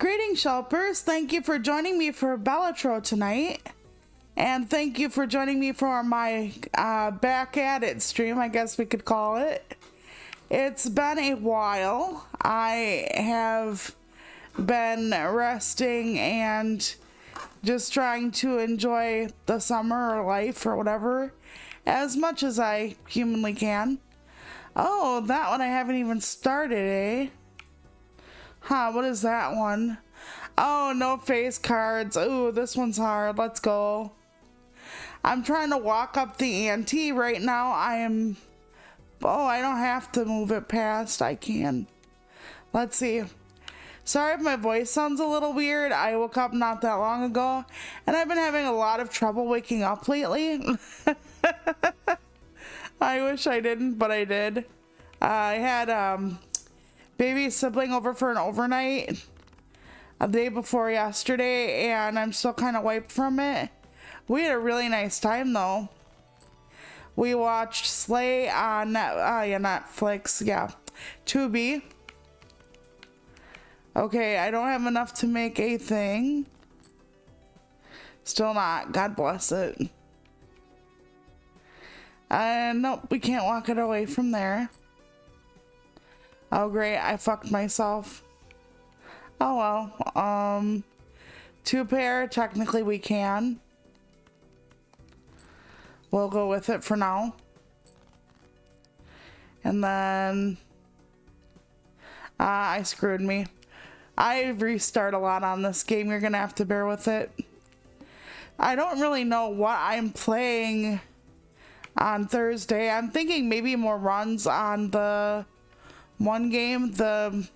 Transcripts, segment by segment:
Greetings, Shelpers. Thank you for joining me for Balatro tonight. And thank you for joining me for my back at it stream, I guess we could call it. It's been a while. I have been resting and just trying to enjoy the summer or life or whatever as much as I humanly can. Oh, that one I haven't even started, eh? Huh, what is that one? Oh, no face cards. Ooh, this one's hard. Let's go. I'm trying to walk up the ante right now. Oh, I don't have to move it past. I can. Let's see. Sorry if my voice sounds a little weird. I woke up not that long ago, and I've been having a lot of trouble waking up lately. I wish I didn't, but I did. I had baby sibling over for an overnight a day before yesterday, and I'm still kind of wiped from it. We had a really nice time though. We watched Slay on Netflix, yeah, Tubi. Okay, I don't have enough to make a thing. Still not. God bless it. Nope, we can't walk it away from there. Oh great, I fucked myself. Oh well, 2 pair, technically we can. We'll go with it for now. And then, I screwed me. I restart a lot on this game, you're gonna have to bear with it. I don't really know what I'm playing on Thursday. I'm thinking maybe more runs on the one game, the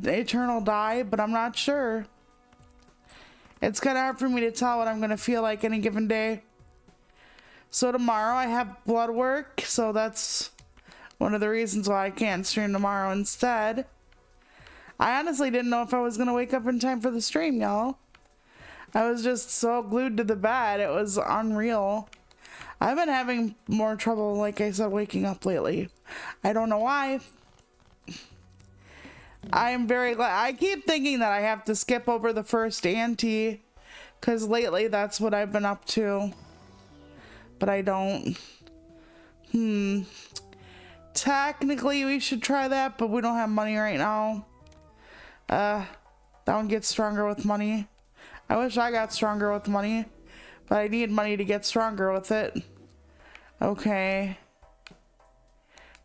Eternal Die, but I'm not sure. It's kind of hard for me to tell what I'm gonna feel like any given day. So tomorrow I have blood work, so that's one of the reasons why I can't stream tomorrow instead. I honestly didn't know if I was gonna wake up in time for the stream, y'all. I was just so glued to the bed, it was unreal. I've been having more trouble, like I said, waking up lately. I don't know why. I am very glad. I keep thinking that I have to skip over the first ante, because lately that's what I've been up to. But I don't. Technically we should try that, but we don't have money right now. That one gets stronger with money. I wish I got stronger with money, but I need money to get stronger with it. Okay.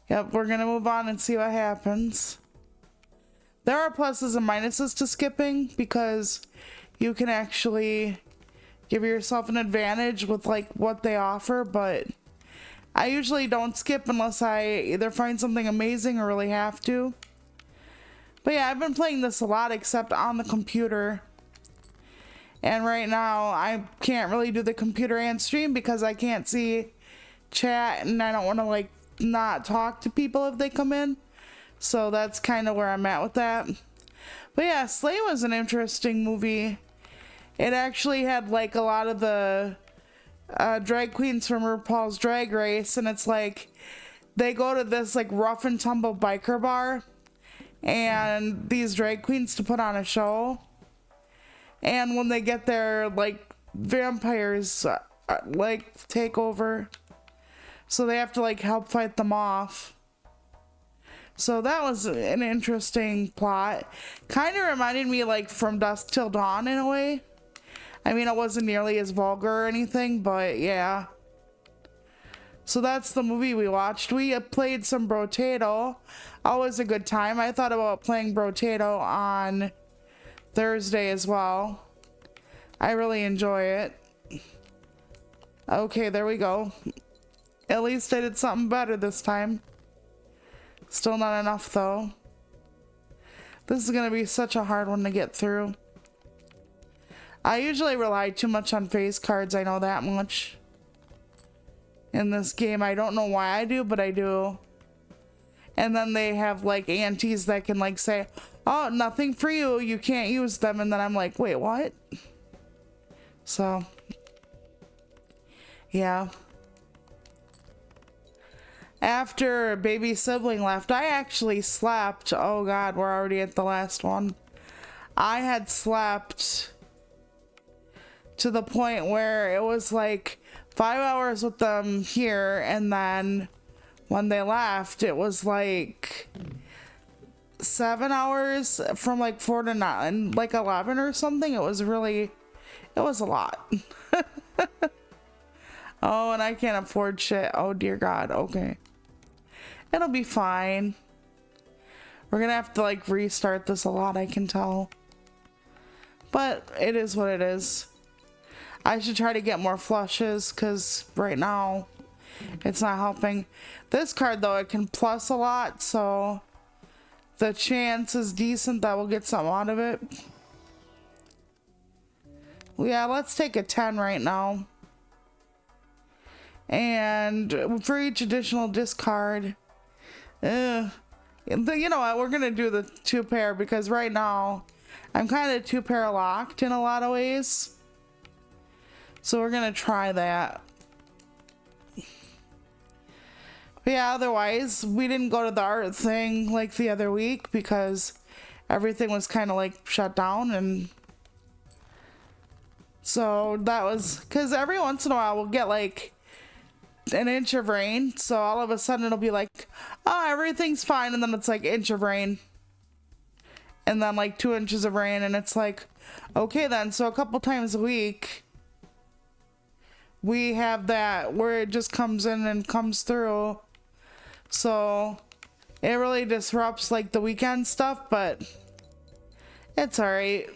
Yep, we're gonna move on and see what happens. There are pluses and minuses to skipping because you can actually give yourself an advantage with like what they offer, but I usually don't skip unless I either find something amazing or really have to. But yeah, I've been playing this a lot except on the computer. And right now I can't really do the computer and stream because I can't see chat and I don't want to like not talk to people if they come in. So that's kind of where I'm at with that. But yeah, Slay was an interesting movie. It actually had like a lot of the drag queens from RuPaul's Drag Race, and it's like they go to this like rough and tumble biker bar and these drag queens to put on a show, and when they get there, like vampires like take over, so they have to like help fight them off. So that was an interesting plot. Kind of reminded me like From Dusk Till Dawn in a way. I mean, it wasn't nearly as vulgar or anything, but yeah. So that's the movie we watched. We played some Brotato. Always a good time. I thought about playing Brotato on Thursday as well. I really enjoy it. Okay, there we go. At least I did something better this time. Still not enough though. This is gonna be such a hard one to get through. I usually rely too much on face cards, I know that much. In this game, I don't know why I do, but I do. And then they have like aunties that can like say, oh, nothing for you, you can't use them. And then I'm like, wait, what? So, yeah. After baby sibling left, I actually slept. Oh god, we're already at the last one. I had slept to the point where it was like 5 hours with them here, and then when they left, it was like 7 hours from like 4 to 9, like 11 or something. It was a lot. Oh, and I can't afford shit. Oh dear God. Okay. It'll be fine. We're gonna have to like restart this a lot, I can tell. But it is what it is. I should try to get more flushes because right now it's not helping. This card though, it can plus a lot, so the chance is decent that we'll get something out of it. Yeah, let's take a 10 right now. And for each additional discard, you know what, we're gonna do the 2 pair because right now I'm kind of 2 pair locked in a lot of ways. So we're gonna try that. But yeah, otherwise we didn't go to the art thing like the other week because everything was kind of like shut down, and so that was because every once in a while we'll get like an inch of rain, so all of a sudden it'll be like, oh, everything's fine, and then it's like inch of rain, and then like 2 inches of rain, and it's like, okay then. So a couple times a week we have that where it just comes in and comes through, so it really disrupts like the weekend stuff, but it's all right.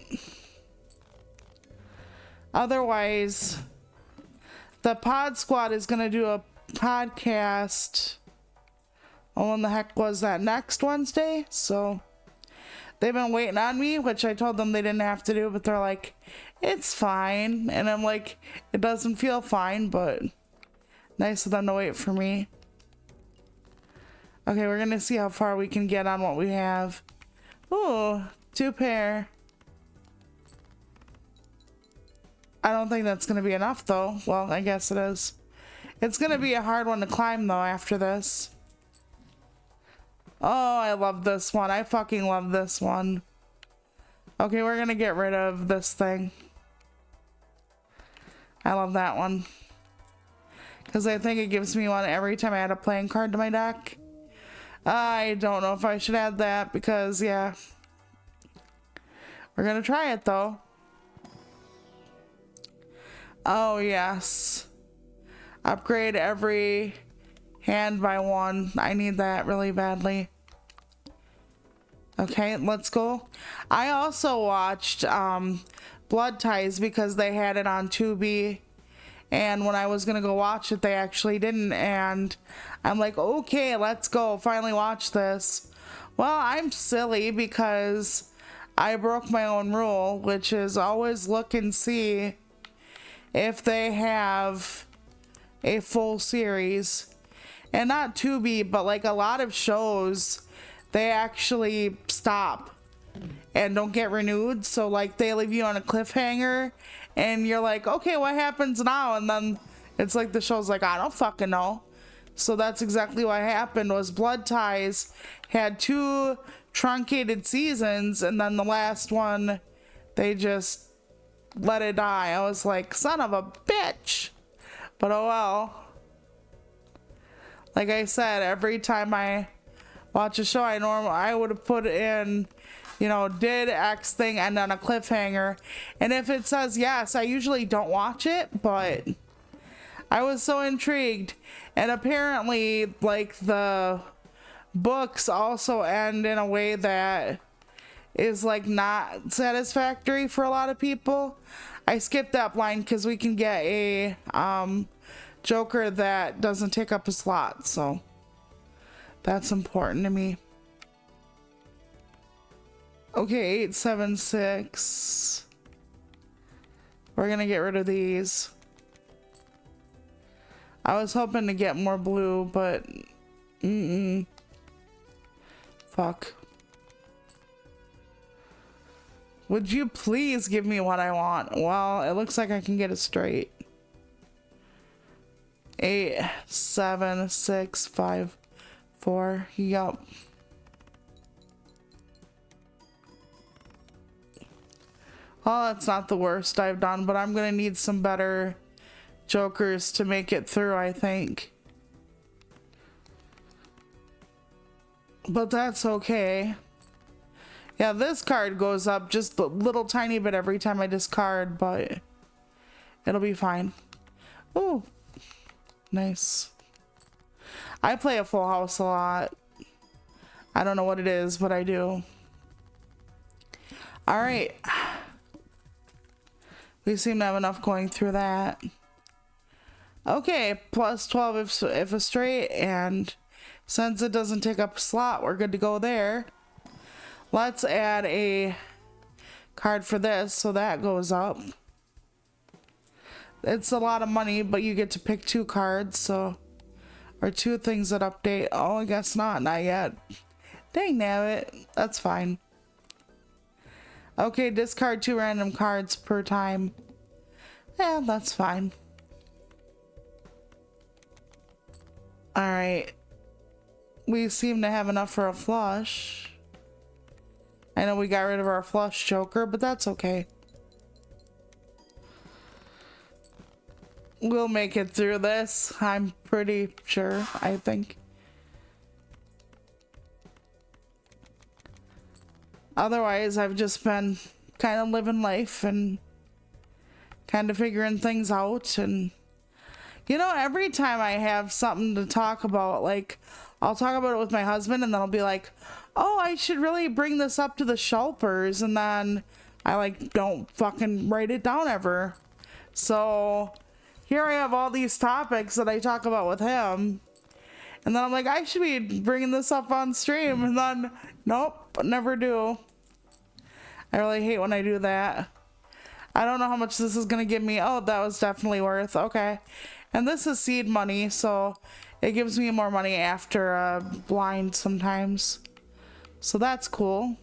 Otherwise, the Pod Squad is going to do a podcast. Oh, when the heck was that? Next Wednesday? So they've been waiting on me, which I told them they didn't have to do, but they're like, it's fine. And I'm like, it doesn't feel fine, but nice of them to wait for me. Okay, we're going to see how far we can get on what we have. Ooh, 2 pair. I don't think that's going to be enough, though. Well, I guess it is. It's going to be a hard one to climb, though, after this. Oh, I love this one. I fucking love this one. Okay, we're going to get rid of this thing. I love that one. Because I think it gives me one every time I add a playing card to my deck. I don't know if I should add that because, yeah. We're going to try it, though. Oh, yes. Upgrade every hand by 1. I need that really badly. Okay, let's go. I also watched Blood Ties because they had it on Tubi. And when I was going to go watch it, they actually didn't. And I'm like, okay, let's go. Finally watch this. Well, I'm silly because I broke my own rule, which is always look and see if they have a full series. And not Tubi, but like a lot of shows, they actually stop and don't get renewed. So like they leave you on a cliffhanger and you're like, okay, what happens now? And then it's like the show's like, I don't fucking know. So that's exactly what happened. Was Blood Ties had 2 truncated seasons, and then the last one they just let it die. I was like, son of a bitch. But oh well. Like I said, every time I watch a show, I would have put in, you know, did X thing end on a cliffhanger. And if it says yes, I usually don't watch it, but I was so intrigued. And apparently, like, the books also end in a way that is like not satisfactory for a lot of people. I skipped that line because we can get a Joker that doesn't take up a slot, so that's important to me. Okay, 876. We're gonna get rid of these. I was hoping to get more blue, but fuck. Would you please give me what I want? Well, it looks like I can get it straight. 8, 7, 6, 5, 4. Yup. Oh, that's not the worst I've done, but I'm gonna need some better jokers to make it through, I think. But that's okay. Yeah, this card goes up just a little tiny bit every time I discard, but it'll be fine. Oh, nice. I play a full house a lot. I don't know what it is, but I do. All right. We seem to have enough going through that. Okay, plus 12 if a straight, and since it doesn't take up a slot, we're good to go there. Let's add a card for this, so that goes up. It's a lot of money, but you get to pick 2 cards, so... Or 2 things that update. Oh, I guess not yet. Dang nabbit. That's fine. Okay, discard 2 random cards per time. Yeah, that's fine. Alright. We seem to have enough for a flush. I know we got rid of our flush joker, but that's okay. We'll make it through this. I'm pretty sure, I think. Otherwise, I've just been kind of living life and kind of figuring things out. And, you know, every time I have something to talk about, like, I'll talk about it with my husband and then I'll be like, oh, I should really bring this up to the Shulpers. And then I, like, don't fucking write it down ever. So... here I have all these topics that I talk about with him. And then I'm like, I should be bringing this up on stream. And then, nope, never do. I really hate when I do that. I don't know how much this is going to give me. Oh, that was definitely worth. Okay. And this is seed money, so it gives me more money after a blind sometimes. So that's cool.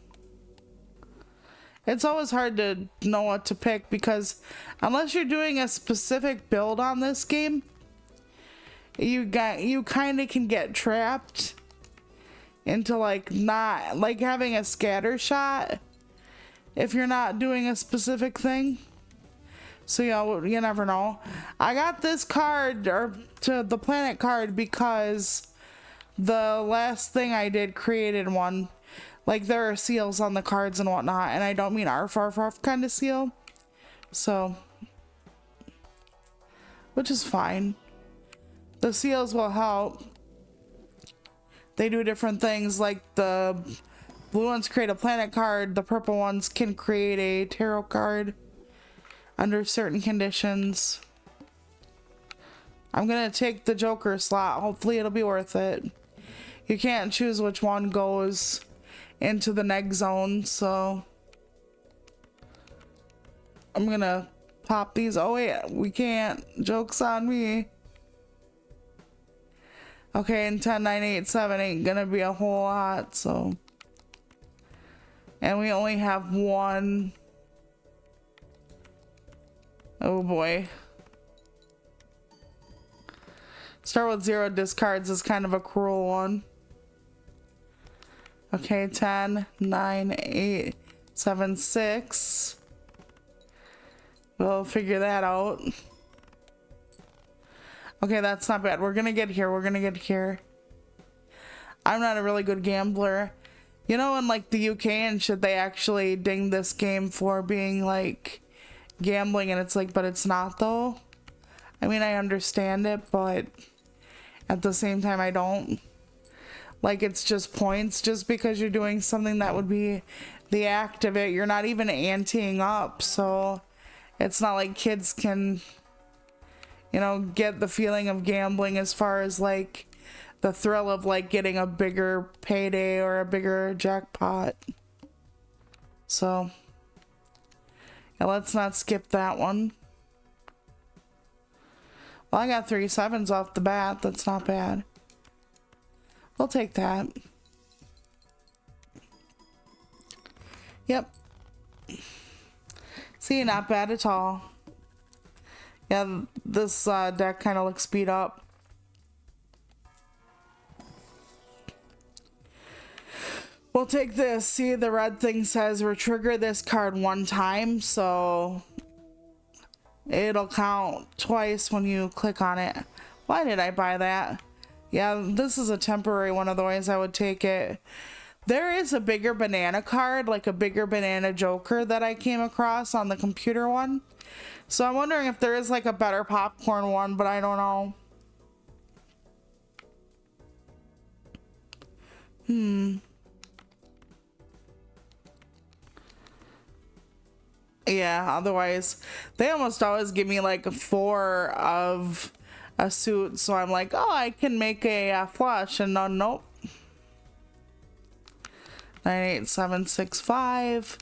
It's always hard to know what to pick because unless you're doing a specific build on this game, you kind of can get trapped into like not like having a scatter shot if you're not doing a specific thing. So you never know. I got this card or to the planet card because the last thing I did created one. Like, there are seals on the cards and whatnot, and I don't mean arf kind of seal. So, which is fine. The seals will help. They do different things, like the blue ones create a planet card, the purple ones can create a tarot card under certain conditions. I'm gonna take the Joker slot. Hopefully it'll be worth it. You can't choose which one goes into the next zone, so I'm gonna pop these. Oh wait, we can't. Joke's on me. Okay, and 10, 9, 8, 7 ain't gonna be a whole lot, so. And we only have one. Oh boy. Start with 0 discards is kind of a cruel one. Okay, 10, 9, 8, 7, 6. We'll figure that out. Okay, that's not bad. We're gonna get here. We're gonna get here. I'm not a really good gambler. You know, in like the UK and shit, they actually ding this game for being like gambling, and it's like, but it's not though. I mean, I understand it, but at the same time, I don't. Like, it's just points. Just because you're doing something that would be the act of it, you're not even anteing up. So it's not like kids can, you know, get the feeling of gambling as far as like the thrill of like getting a bigger payday or a bigger jackpot. So yeah, let's not skip that one. Well, I got 3 7s off the bat. That's not bad. We'll take that. Yep. See, not bad at all. Yeah, this deck kind of looks beat up. We'll take this. See, the red thing says retrigger this card one time, so it'll count twice when you click on it. Why did I buy that? Yeah, this is a temporary one, otherwise I would take it. There is a bigger banana card, like a bigger banana joker that I came across on the computer one. So I'm wondering if there is like a better popcorn one, but I don't know. Yeah, otherwise they almost always give me like 4 of a suit, so I'm like, oh, I can make a flush, and no, nope. 98765.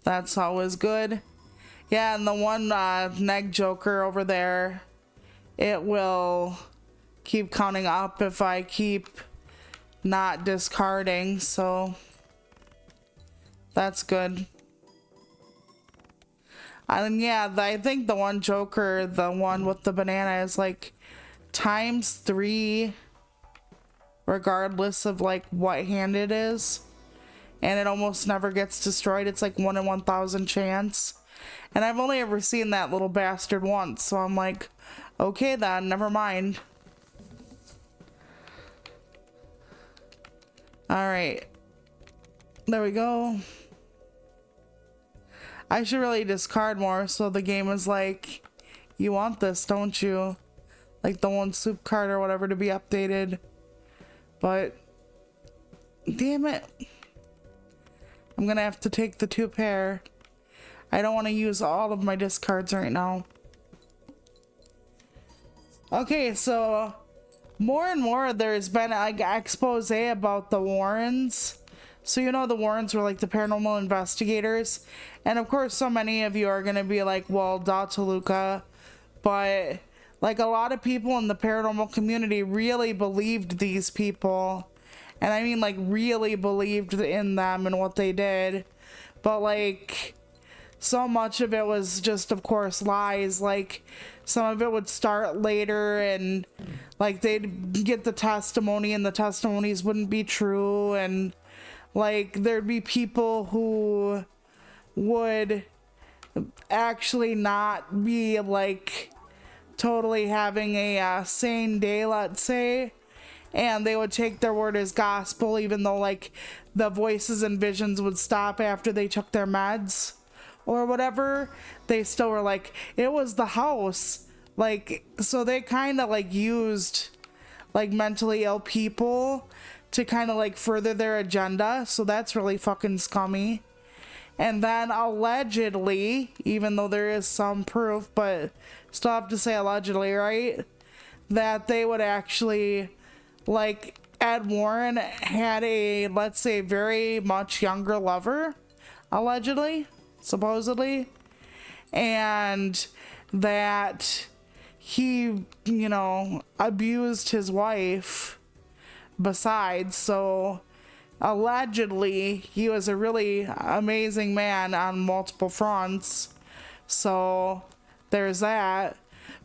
That's always good. Yeah, and the one neg joker over there, it will keep counting up if I keep not discarding, so that's good. And yeah, I think the one joker, the one with the banana, is like ×3 regardless of like what hand it is, and it almost never gets destroyed. It's like 1 in 1,000 chance, and I've only ever seen that little bastard once, so I'm like, okay then, never mind. All right, there we go. I should really discard more, so the game is like, you want this, don't you? Like the one soup card or whatever to be updated. But damn it, I'm gonna have to take the 2 pair. I don't want to use all of my discards right now. Okay, so more and more there's been like expose about the Warrens. So you know the Warrens were like the paranormal investigators, and of course so many of you are gonna be like, well, duh, Toluca, but like a lot of people in the paranormal community really believed these people, and I mean like really believed in them and what they did, but like so much of it was just, of course, lies. Like some of it would start later, and like they'd get the testimony and the testimonies wouldn't be true, and like there'd be people who would actually not be like totally having a sane day, let's say, and they would take their word as gospel, even though like the voices and visions would stop after they took their meds or whatever. They still were like, it was the house. Like, so they kind of like used like mentally ill people to kind of like further their agenda, so that's really fucking scummy. And then allegedly, even though there is some proof, but still have to say allegedly, right, that they would actually, like, Ed Warren had a, let's say, very much younger lover, allegedly, supposedly, and that he, you know, abused his wife besides. So allegedly he was a really amazing man on multiple fronts, so there's that.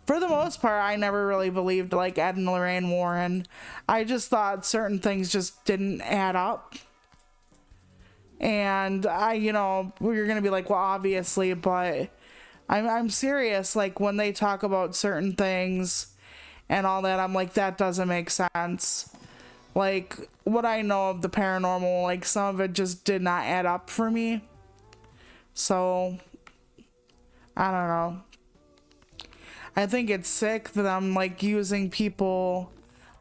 For the most part, I never really believed like Ed and Lorraine Warren. I just thought certain things just didn't add up, and I, you know, you're gonna be like, well, obviously, but I'm serious. Like when they talk about certain things and all that, I'm like, that doesn't make sense. Like what I know of the paranormal, like some of it just did not add up for me. So I don't know. I think it's sick that I'm like using people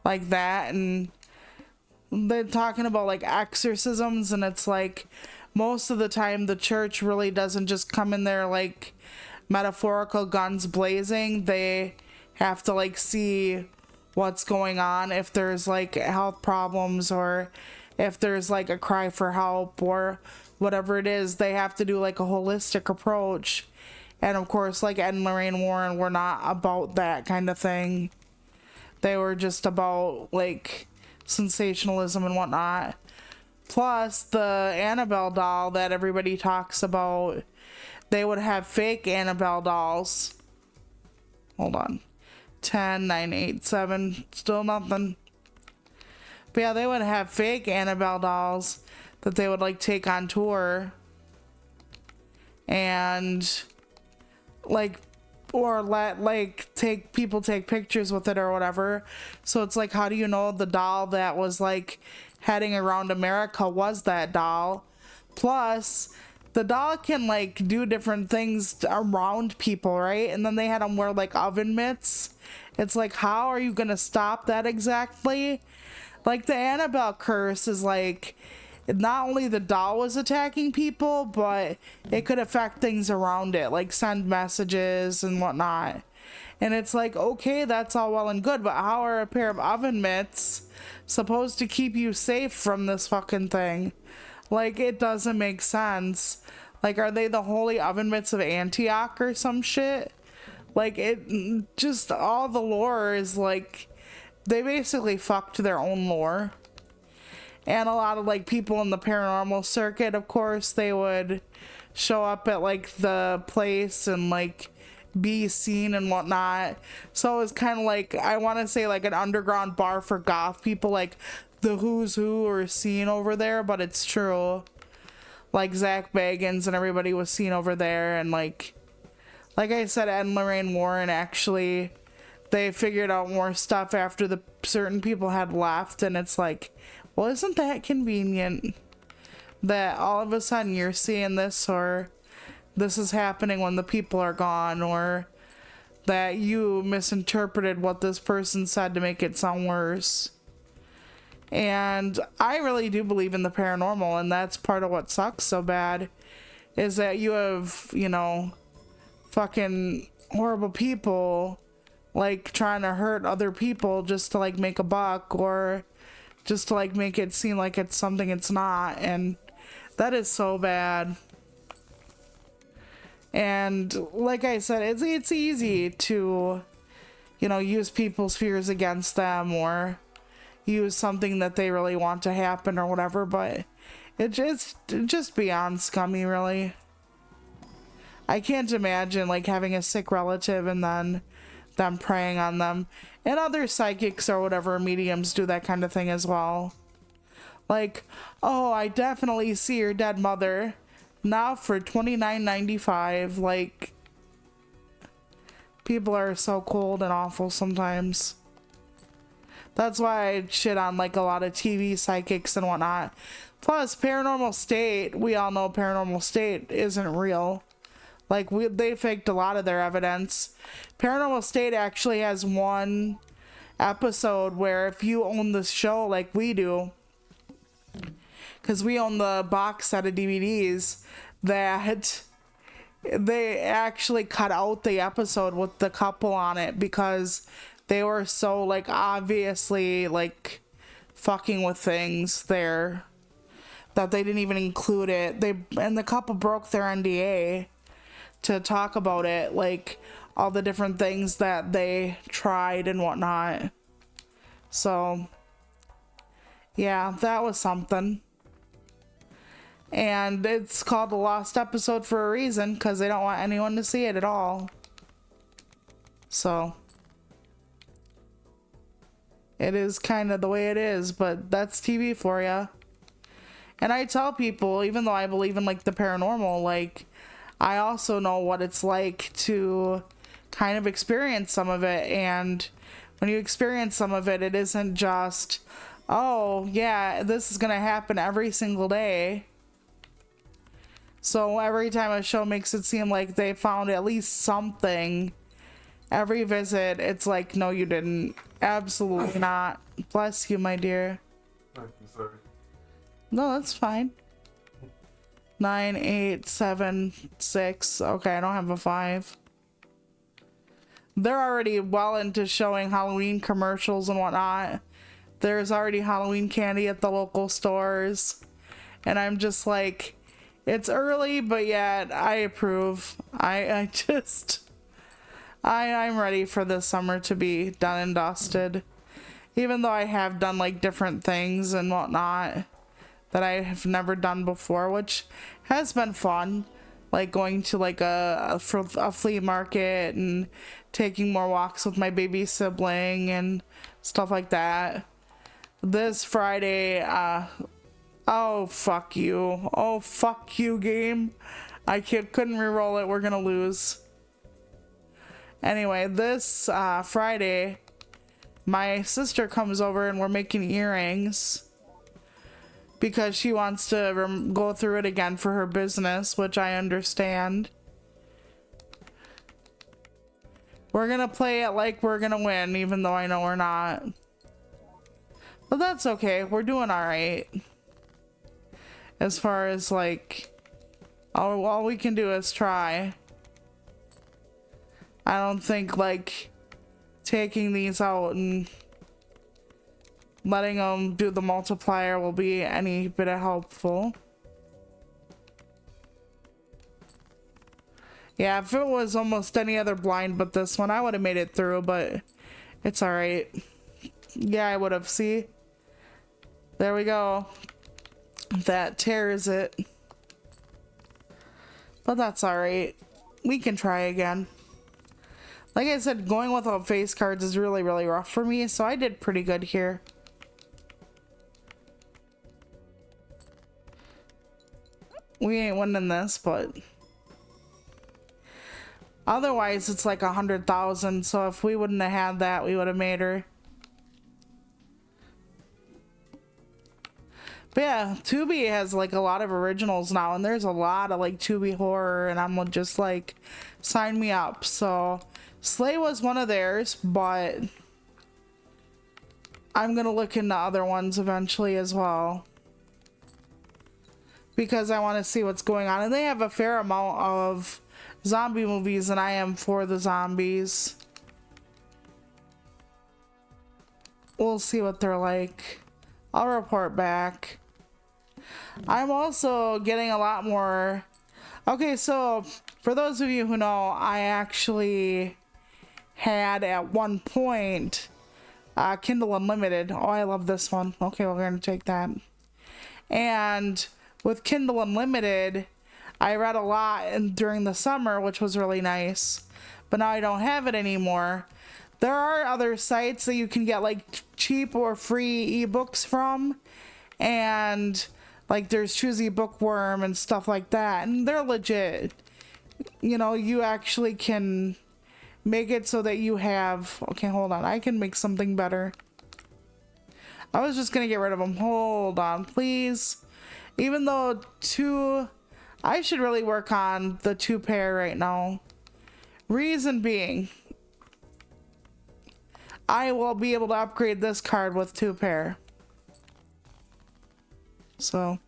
like that, and they're talking about like exorcisms, and it's like most of the time the church really doesn't just come in there like metaphorical guns blazing. They have to like see what's going on, if there's like health problems or if there's like a cry for help or whatever it is. They have to do like a holistic approach, and of course like Ed and Lorraine Warren were not about that kind of thing. They were just about like sensationalism and whatnot. Plus the Annabelle doll that everybody talks about, they would have fake Annabelle dolls. Hold on. 10, 9, 8, 7, still nothing. But But yeah, they would have fake Annabelle dolls that they would like take on tour. And like, or let like take pictures with it or whatever. So it's like, how do you know the doll that was like heading around America was that doll? Plus, the doll can like do different things around people, right? And then they had them wear like oven mitts. It's like, how are you gonna stop that exactly? Like the Annabelle curse is like, not only the doll was attacking people, but it could affect things around it, like send messages and whatnot. And it's like, okay, that's all well and good, but how are a pair of oven mitts supposed to keep you safe from this fucking thing? Like, it doesn't make sense. Like, are they the holy oven mitts of Antioch or some shit? Like, it just, all the lore is like, they basically fucked their own lore. And a lot of like people in the paranormal circuit, of course, they would show up at like the place and like be seen and whatnot. So it was kind of like, I want to say like an underground bar for goth people, like the who's who are seen over there, but it's true. Like Zach Bagans and everybody was seen over there. And like I said, Ed and Lorraine Warren, actually, they figured out more stuff after the certain people had left. And it's like, well, isn't that convenient that all of a sudden you're seeing this, or this is happening when the people are gone, or that you misinterpreted what this person said to make it sound worse. And I really do believe in the paranormal, and that's part of what sucks so bad, is that you have, you know, fucking horrible people like trying to hurt other people just to like make a buck, or just to like make it seem like it's something it's not. And that is so bad. And like I said, it's easy to, you know, use people's fears against them, or use something that they really want to happen or whatever, but it just beyond scummy, really. I can't imagine like having a sick relative and then them preying on them. And other psychics or whatever, mediums, do that kind of thing as well. Like, oh, I definitely see your dead mother now for $29.95. Like, people are so cold and awful sometimes. That's why I shit on like a lot of TV psychics and whatnot. Plus, Paranormal State, we all know Paranormal State isn't real. Like, they faked a lot of their evidence. Paranormal State actually has one episode where if you own the show like we do, because we own the box set of DVDs, that they actually cut out the episode with the couple on it because they were so, like, obviously, like, fucking with things there that they didn't even include it. And the couple broke their NDA to talk about it, like all the different things that they tried and whatnot. So yeah, that was something. And it's called the Lost Episode for a reason, because they don't want anyone to see it at all. So it is kind of the way it is, but that's TV for you. And I tell people, even though I believe in like the paranormal, like, I also know what it's like to kind of experience some of it. And when you experience some of it, it isn't just, oh yeah, this is gonna happen every single day. So every time a show makes it seem like they found at least something, every visit, it's like, no, you didn't. Absolutely not. Bless you, my dear. I'm sorry. No, that's fine. 9, 8, 7, 6. Okay, I don't have a 5. They're already well into showing Halloween commercials and whatnot. There's already Halloween candy at the local stores. And I'm just like, it's early, but yet I approve. I'm ready for this summer to be done and dusted. Even though I have done like different things and whatnot that I have never done before, which has been fun, like going to like a flea market and taking more walks with my baby sibling and stuff like that. this Friday, oh, fuck you. Oh, fuck you, game. I couldn't reroll it. We're gonna lose. Anyway, this Friday, my sister comes over and we're making earrings because she wants to go through it again for her business, which I understand. We're gonna play it like we're gonna win, even though I know we're not. But that's okay. We're doing all right. As far as like, all we can do is try. I don't think like taking these out and letting them do the multiplier will be any bit of helpful. Yeah, if it was almost any other blind but this one, I would have made it through, but it's all right. Yeah, I would have. See? There we go. That tears it. But that's all right. We can try again. Like I said, going without face cards is really, really rough for me, so I did pretty good here. We ain't winning this, but otherwise it's like 100,000, so if we wouldn't have had that, we would have made her. But yeah, Tubi has like a lot of originals now, and there's a lot of like Tubi horror, and I'm just like, sign me up. So Slay was one of theirs, but I'm gonna look into other ones eventually as well, because I want to see what's going on. And they have a fair amount of zombie movies, and I am for the zombies. We'll see what they're like. I'll report back. I'm also getting a lot more. Okay, so for those of you who know, I actually had at one point Kindle Unlimited. Oh, I love this one. Okay, we're going to take that. And with Kindle Unlimited, I read a lot during the summer, which was really nice. But now I don't have it anymore. There are other sites that you can get like cheap or free ebooks from, and like there's Choosy Bookworm and stuff like that, and they're legit. You know, you actually can make it so that you have, okay, hold on, I can make something better. I was just gonna get rid of them. Hold on, please. Even though I should really work on the 2-pair right now. Reason being, I will be able to upgrade this card with 2-pair. So,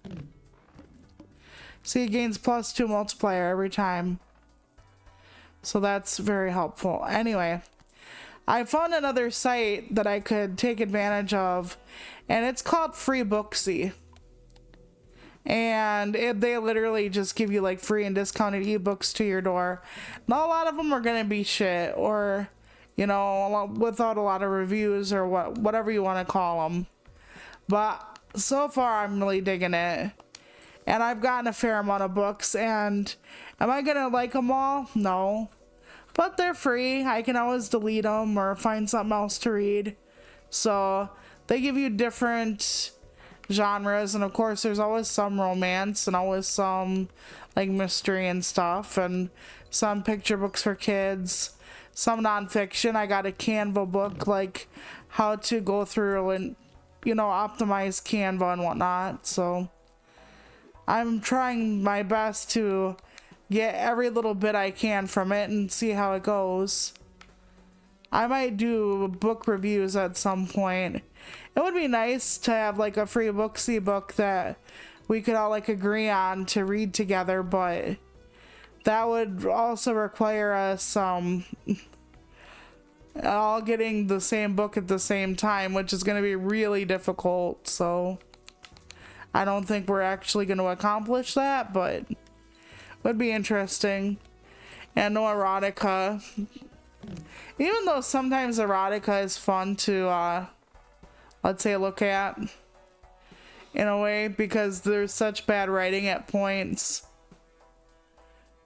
see, it gains +2 multiplier every time. So that's very helpful. Anyway, I found another site that I could take advantage of, and it's called Free Booksy. And they literally just give you like free and discounted ebooks to your door. Not a lot of them are gonna be shit, or you know, without a lot of reviews, or whatever you want to call them. But so far I'm really digging it, and I've gotten a fair amount of books. And am I gonna like them all? No, but they're free. I can always delete them or find something else to read. So they give you different genres, and of course there's always some romance and always some like mystery and stuff, and some picture books for kids, some nonfiction. I got a Canva book, like how to go through and, you know, optimize Canva and whatnot. So I'm trying my best to get every little bit I can from it and see how it goes. I might do book reviews at some point. It would be nice to have like a free Booksy book that we could all like agree on to read together, but that would also require us all getting the same book at the same time, which is going to be really difficult. So I don't think we're actually going to accomplish that, but it would be interesting. And no erotica. Even though sometimes erotica is fun to let's say look at in a way, because there's such bad writing at points.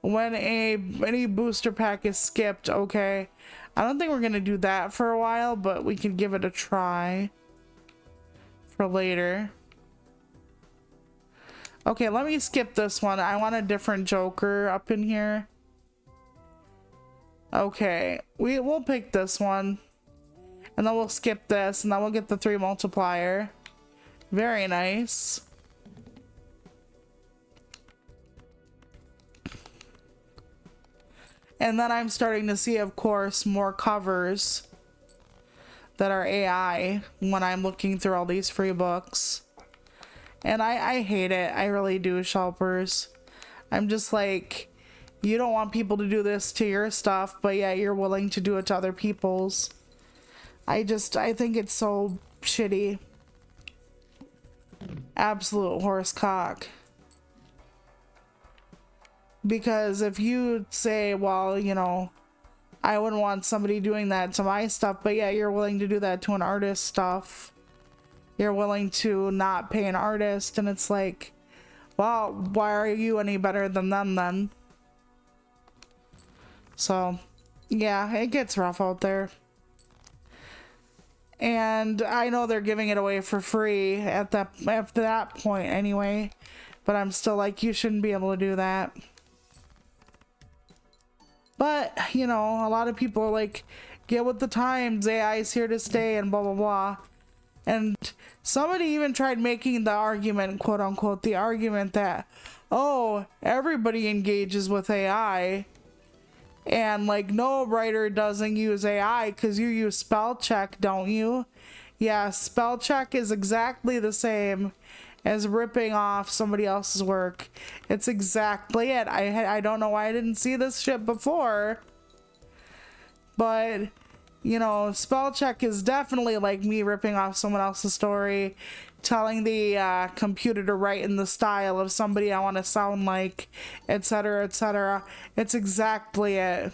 When any booster pack is skipped, okay, I don't think we're gonna do that for a while, but we can give it a try. for later. Okay, let me skip this one. I want a different Joker up in here. Okay, we'll pick this one. And then we'll skip this, and then we'll get the 3 multiplier. Very nice. And then I'm starting to see, of course, more covers that are AI when I'm looking through all these free books. And I hate it. I really do, Shelpers. I'm just like, you don't want people to do this to your stuff, but yet you're willing to do it to other people's. I think it's so shitty. Absolute horse cock. Because if you say, well, you know, I wouldn't want somebody doing that to my stuff, but yeah, you're willing to do that to an artist's stuff. You're willing to not pay an artist, and it's like, well, why are you any better than them then? So, yeah, it gets rough out there. And I know they're giving it away for free at that point anyway, but I'm still like, you shouldn't be able to do that. But, you know, a lot of people are like, get with the times, AI is here to stay and blah, blah, blah. And somebody even tried making the argument, quote unquote, the argument that, oh, everybody engages with AI. And like, no writer doesn't use AI because you use spell check, don't you? Yeah, spell check is exactly the same as ripping off somebody else's work. It's exactly it. I don't know why I didn't see this shit before. But, you know, spell check is definitely like me ripping off someone else's story, telling the computer to write in the style of somebody I want to sound like, etc., etc. It's exactly it.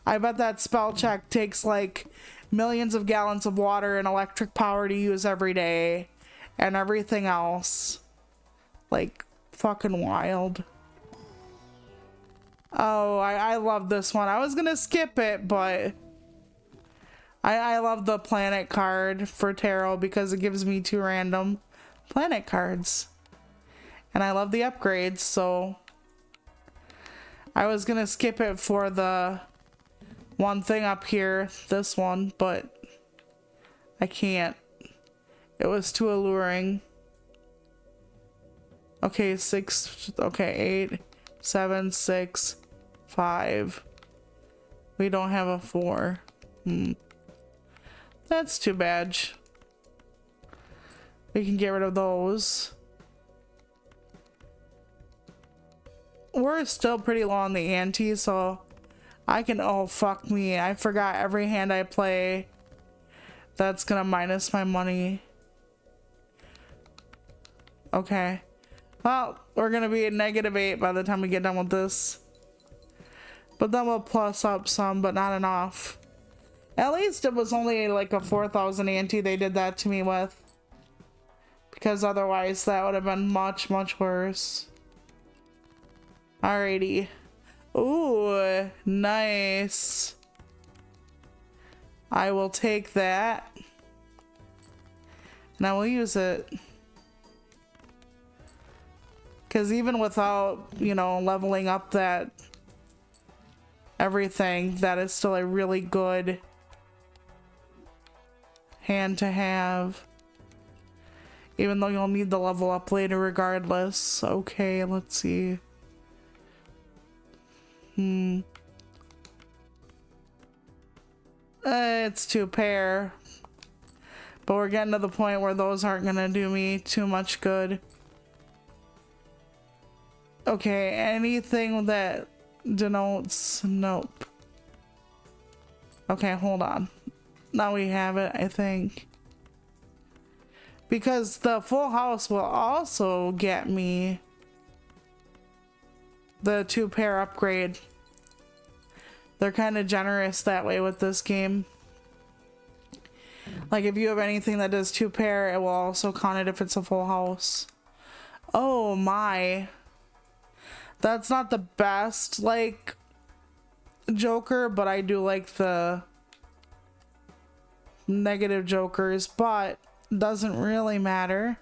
I bet that spell check takes like millions of gallons of water and electric power to use every day. And everything else. Like, fucking wild. Oh, I love this one. I was gonna skip it, but I love the planet card for tarot because it gives me 2 random planet cards. And I love the upgrades, so I was gonna skip it for the one thing up here, this one, but I can't. It was too alluring. Okay, 6, okay, 8, 7, 6, 5. We don't have a 4. That's too bad. We can get rid of those. We're still pretty low on the ante, so I can, oh fuck me, I forgot every hand I play. That's gonna minus my money. Okay. Well, we're gonna be at -8 by the time we get done with this. But then we'll plus up some, but not enough. At least it was only like a 4,000 ante they did that to me with. Because otherwise that would have been much, much worse. Alrighty. Ooh, nice. I will take that. And I will use it. Because even without, you know, leveling up that everything, that is still a really good hand to have. Even though you'll need the level up later regardless. Okay, let's see. It's 2 pair. But we're getting to the point where those aren't gonna do me too much good. Okay, anything that denotes, nope. Okay, hold on. Now we have it, I think. Because the full house will also get me the 2 pair upgrade. They're kind of generous that way with this game. Like if you have anything that does 2 pair, it will also count it if it's a full house. Oh my. That's not the best, like, Joker, but I do like the negative Jokers, but doesn't really matter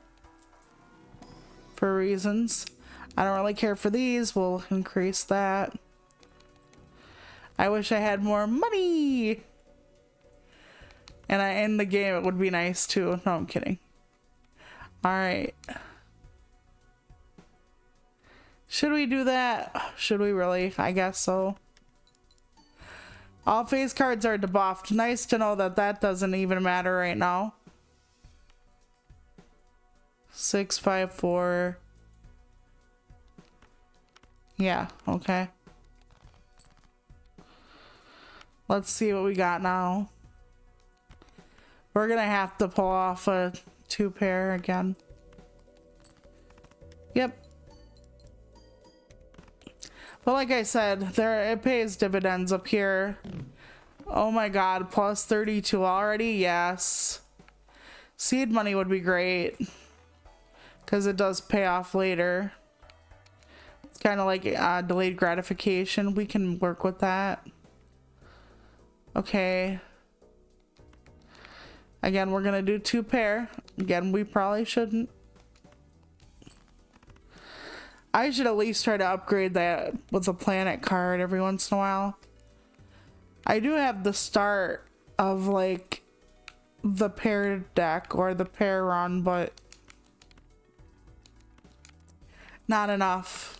for reasons. I don't really care for these. We'll increase that. I wish I had more money. And in the game it would be nice too. No, I'm kidding. Alright. Should we do that? Should we really? I guess so. All face cards are debuffed. Nice to know that that doesn't even matter right now. 654. Yeah, okay. Let's see what we got now. We're gonna have to pull off a 2-pair again. Yep. But like I said, it pays dividends up here. Oh my god, plus 32 already? Yes. Seed money would be great. Because it does pay off later. It's kind of like delayed gratification. We can work with that. Okay. Again, we're going to do 2-pair. Again, we probably shouldn't. I should at least try to upgrade that with a planet card every once in a while. I do have the start of like the pair deck or the pair run, but not enough.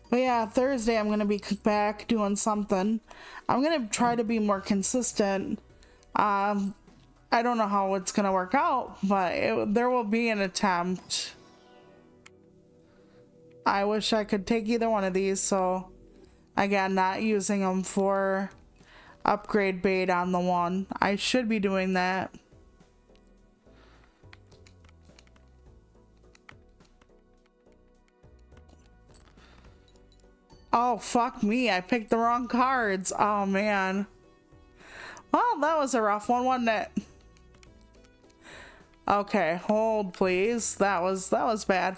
But yeah, Thursday I'm gonna be back doing something. I'm gonna try to be more consistent. I don't know how it's gonna work out, but there will be an attempt. I wish I could take either one of these, so again, not using them for upgrade bait on the one. I should be doing that. Oh, fuck me. I picked the wrong cards. Oh, man. Well, that was a rough one, wasn't it? Okay, hold please. That was bad.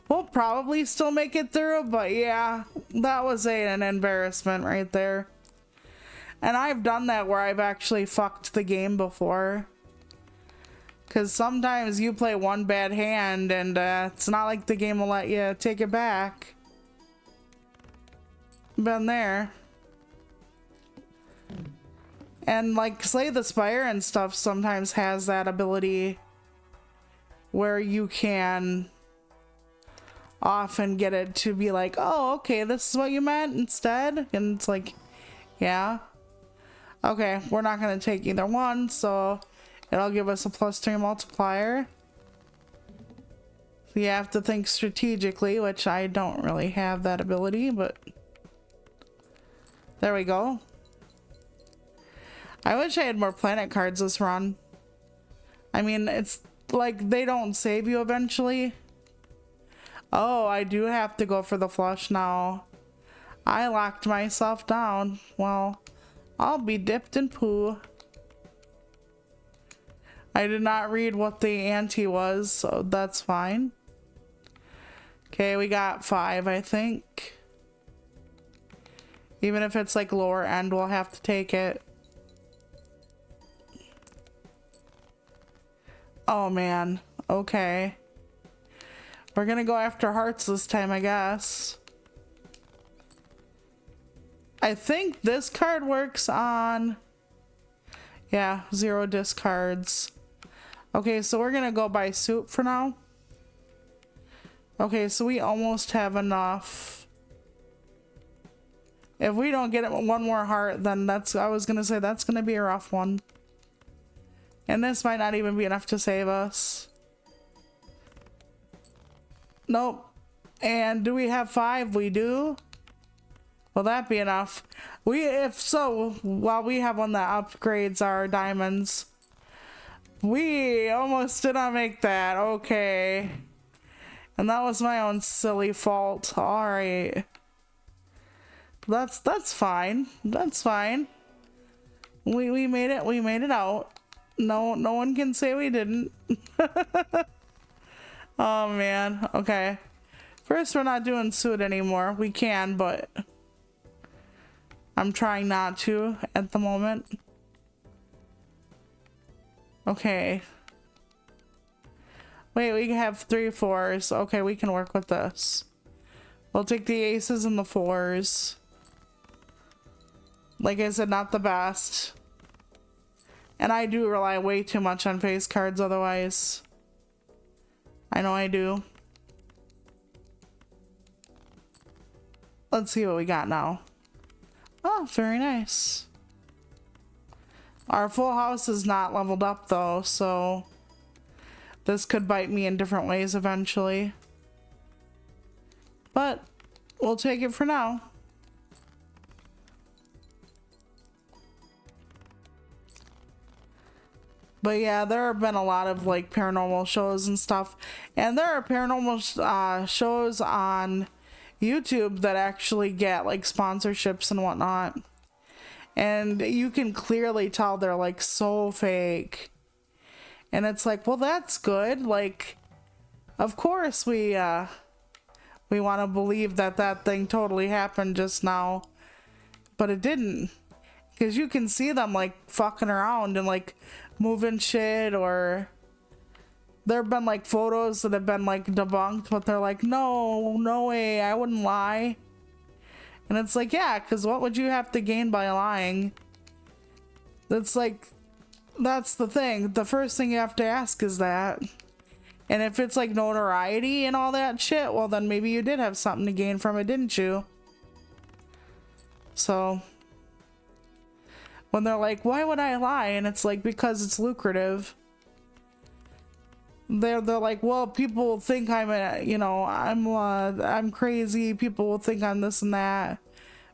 We'll probably still make it through, but yeah, that was an embarrassment right there. And I've done that where I've actually fucked the game before. Because sometimes you play one bad hand and it's not like the game will let you take it back. Been there. And like Slay the Spire and stuff sometimes has that ability where you can often get it to be like, oh, okay, this is what you meant instead. And it's like, yeah. Okay, we're not going to take either one, so it'll give us a +3 multiplier. So you have to think strategically, which I don't really have that ability, but there we go. I wish I had more planet cards this run. I mean, it's like they don't save you eventually. Oh, I do have to go for the flush now. I locked myself down. Well, I'll be dipped in poo. I did not read what the ante was, so that's fine. Okay, we got 5, I think. Even if it's like lower end, we'll have to take it. Oh man, okay. We're gonna go after hearts this time, I guess. I think this card works on... yeah, 0 discards. Okay, so we're gonna go by soup for now. Okay, so we almost have enough. If we don't get it one more heart, then I was gonna say that's gonna be a rough one. And this might not even be enough to save us. Nope. And do we have 5? We do. Will that be enough? If so, while we have one that upgrades our diamonds. We almost did not make that. Okay. And that was my own silly fault. Alright. That's fine. That's fine. We made it. We made it out. No one can say we didn't. Oh man. Okay. First, we're not doing suit anymore. We can, but I'm trying not to at the moment. Okay. Wait, we have 3 4s. Okay, we can work with this. We'll take the aces and the 4s. Like I said, not the best. And I do rely way too much on face cards otherwise. I know I do. Let's see what we got now. Oh, very nice. Our full house is not leveled up though, so this could bite me in different ways eventually. But we'll take it for now. But yeah, there have been a lot of like paranormal shows and stuff. And there are paranormal shows on YouTube that actually get like sponsorships and whatnot. And you can clearly tell they're like so fake. And it's like, well, that's good. Like, of course we want to believe that that thing totally happened just now. But it didn't. Because you can see them like fucking around and like moving shit, or there have been like photos that have been like debunked, but they're like, no way, I wouldn't lie. And it's like, yeah, because what would you have to gain by lying? It's like, that's the thing. The first thing you have to ask is that. And if it's like notoriety and all that shit, well then maybe you did have something to gain from it, didn't you? So when they're like, why would I lie? And it's like, because it's lucrative. They're like, well, people will think I'm I'm crazy. People will think I'm this and that.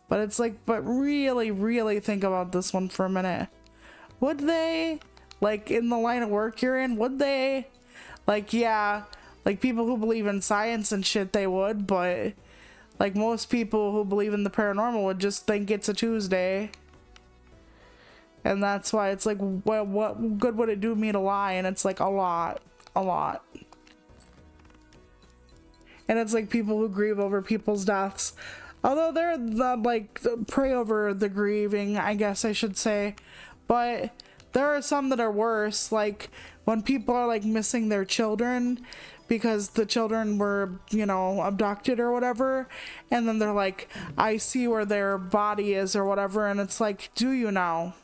But it's like, but really think about this one for a minute. Would they? Like, in the line of work you're in, would they? Like, yeah, like people who believe in science and shit, they would, but like most people who believe in the paranormal would just think it's a Tuesday. And that's why it's like, well, what good would it do me to lie? And it's like a lot. And it's like people who grieve over people's deaths. Although they're like pray over the grieving, I guess I should say. But there are some that are worse, like when people are like missing their children because the children were, abducted or whatever. And then they're like, I see where their body is or whatever. And it's like, do you now?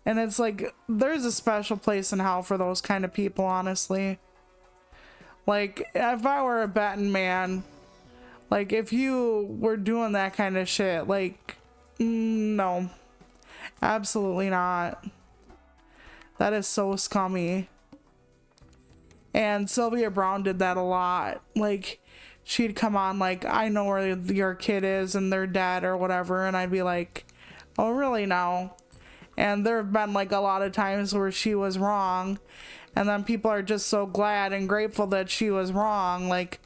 And it's like, there's a special place in hell for those kind of people, honestly. Like, if I were a betting man, like, if you were doing that kind of shit, like, no. Absolutely not. That is so scummy. And Sylvia Brown did that a lot. Like, she'd come on, like, I know where your kid is and they're dead or whatever. And I'd be like, oh, really now? And there have been like a lot of times where she was wrong, and then people are just so glad and grateful that she was wrong. Like,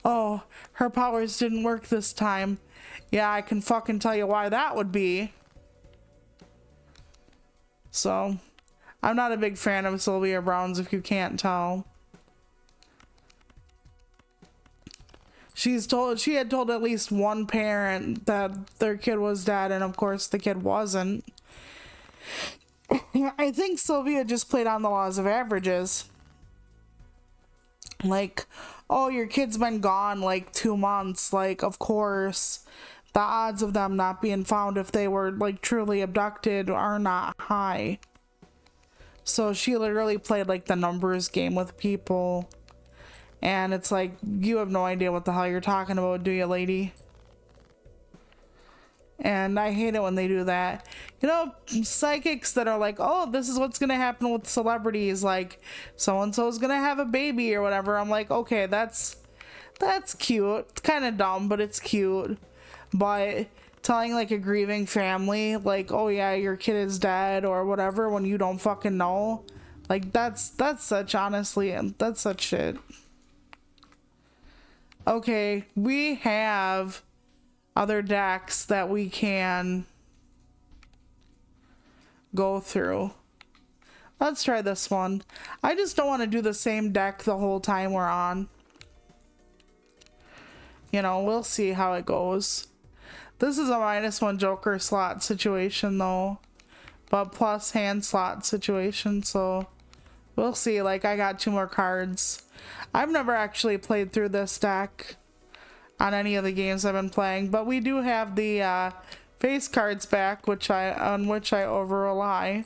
oh, her powers didn't work this time. Yeah, I can fucking tell you why that would be. So, I'm not a big fan of Sylvia Brown's, if you can't tell. She had told at least one parent that their kid was dead, and of course the kid wasn't. I think Sylvia just played on the laws of averages. Like, oh, your kid's been gone like 2 months. Like, of course, the odds of them not being found if they were like truly abducted are not high. So she literally played like the numbers game with people. And it's like, you have no idea what the hell you're talking about, do you, lady? And I hate it when they do that. Psychics that are like, oh, this is what's gonna happen with celebrities, like so-and-so's gonna have a baby or whatever. I'm like, okay, that's cute. It's kind of dumb, but it's cute. But telling like a grieving family, like, oh yeah, your kid is dead or whatever, when you don't fucking know, like that's such, honestly, that's such shit. Okay, we have other decks that we can go through. Let's try this one. I just don't want to do the same deck the whole time we're on. We'll see how it goes. This is a -1 Joker slot situation though. but plus hand slot situation, so we'll see. Like, I got 2 more cards. I've never actually played through this deck on any of the games I've been playing, but we do have the face cards back, on which I over rely.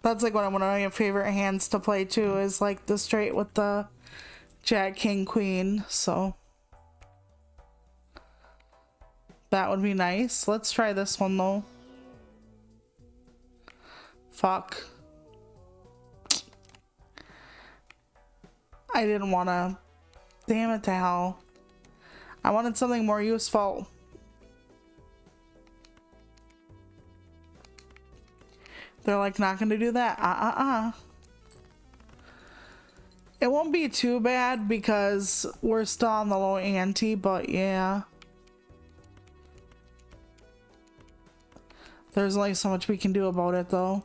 That's like one of my favorite hands to play too, is like the straight with the Jack, King, Queen, so that would be nice. Let's try this one though. Fuck. I didn't want to. Damn it to hell. I wanted something more useful. They're like not gonna do that. It won't be too bad because we're still on the low ante, but yeah. There's only so much we can do about it though.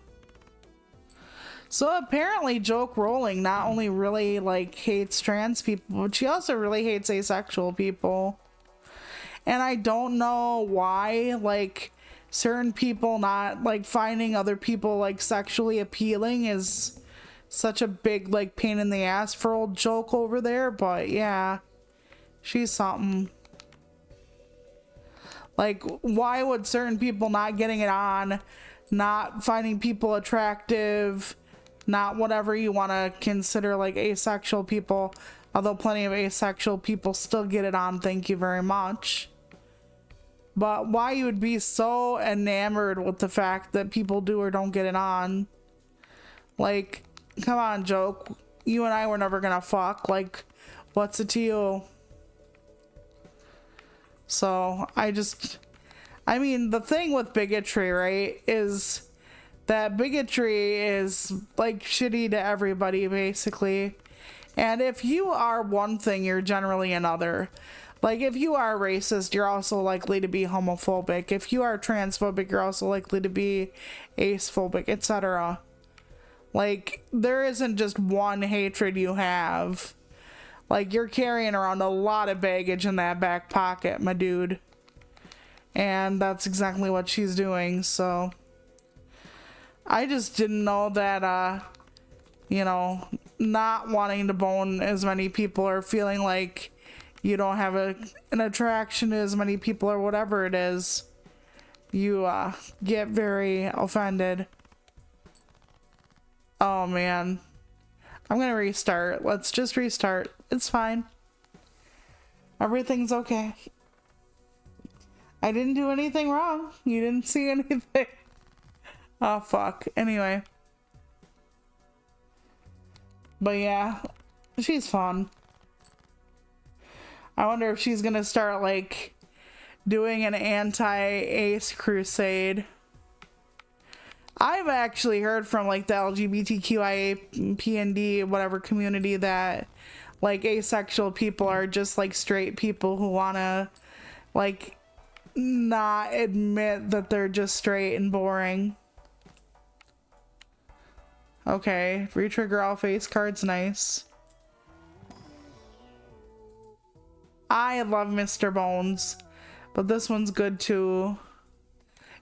So apparently Joke Rolling not only really like hates trans people, but she also really hates asexual people. And I don't know why, like, certain people not like finding other people like sexually appealing is such a big like pain in the ass for old Joke over there, but yeah, she's something. Like, why would certain people not getting it on, not finding people attractive, not whatever you want to consider like asexual people, although plenty of asexual people still get it on, thank you very much. But why you would be so enamored with the fact that people do or don't get it on. Like, come on, Joke. You and I were never gonna fuck. Like, what's it to you? So, I mean, the thing with bigotry, right, is that bigotry is, like, shitty to everybody, basically. And if you are one thing, you're generally another. Like, if you are racist, you're also likely to be homophobic. If you are transphobic, you're also likely to be acephobic, etc. Like, there isn't just one hatred you have. Like, you're carrying around a lot of baggage in that back pocket, my dude. And that's exactly what she's doing, so I just didn't know that, you know, not wanting to bone as many people or feeling like you don't have an attraction to as many people or whatever it is, you get very offended. Oh man. I'm gonna restart. Let's just restart. It's fine. Everything's okay. I didn't do anything wrong. You didn't see anything. Oh fuck. Anyway. But yeah, she's fun. I wonder if she's gonna start like doing an anti-ace crusade. I've actually heard from like the LGBTQIA P&D whatever community that like asexual people are just like straight people who wanna like not admit that they're just straight and boring. Okay, retrigger all face cards, nice. I love Mr. Bones, but this one's good too.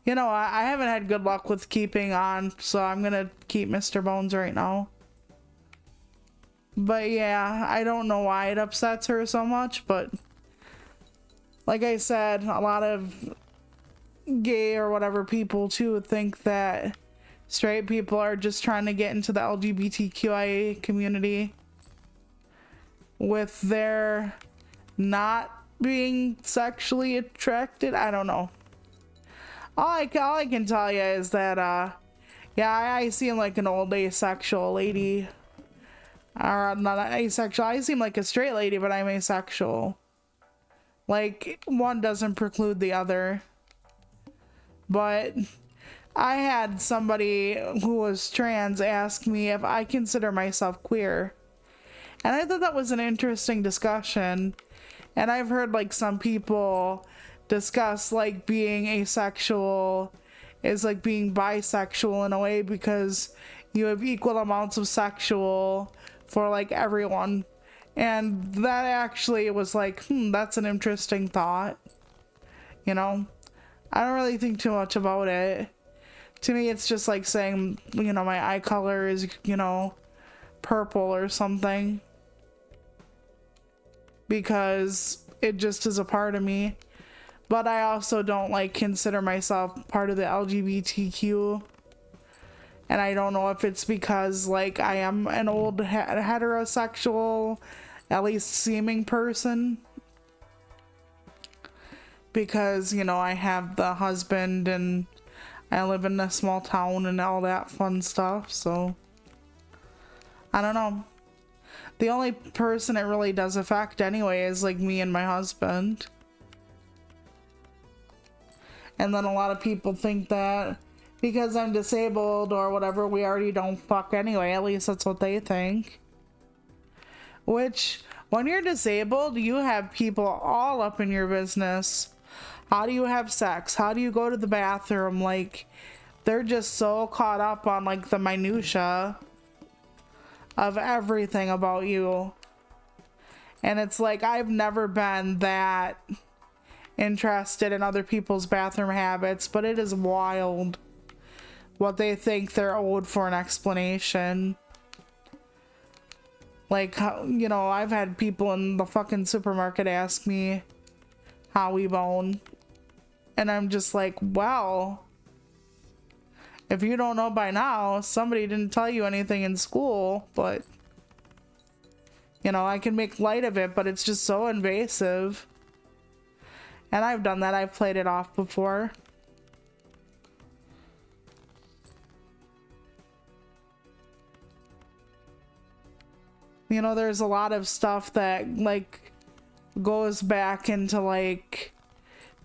You know, I haven't had good luck with keeping on, so I'm gonna keep Mr. Bones right now. But yeah, I don't know why it upsets her so much, but like I said, a lot of gay or whatever people too think that straight people are just trying to get into the LGBTQIA community with their not being sexually attracted. I don't know. All I can tell you is that, yeah, I seem like an old asexual lady. Or not asexual. I seem like a straight lady, but I'm asexual. Like, one doesn't preclude the other. But I had somebody who was trans ask me if I consider myself queer. And I thought that was an interesting discussion. And I've heard like some people discuss like being asexual is like being bisexual in a way because you have equal amounts of sexual for like everyone. And that actually was like, that's an interesting thought. You know, I don't really think too much about it. To me, it's just like saying, you know, my eye color is, you know, purple or something. Because it just is a part of me. But I also don't like consider myself part of the LGBTQ. And I don't know if it's because like I am an old heterosexual, at least seeming person. Because, you know, I have the husband and I live in a small town and all that fun stuff. So I don't know. The only person it really does affect anyway is like me and my husband. And then a lot of people think that because I'm disabled or whatever, we already don't fuck anyway. At least that's what they think. Which, when you're disabled, you have people all up in your business. How do you have sex? How do you go to the bathroom? Like, they're just so caught up on like the minutia of everything about you. And it's like, I've never been that interested in other people's bathroom habits, but it is wild what they think they're owed for an explanation. Like, you know, I've had people in the fucking supermarket ask me how we bone, and I'm just like, well, if you don't know by now, somebody didn't tell you anything in school. But you know, I can make light of it, but it's just so invasive. And I've done that. I've played it off before. You know, there's a lot of stuff that like goes back into like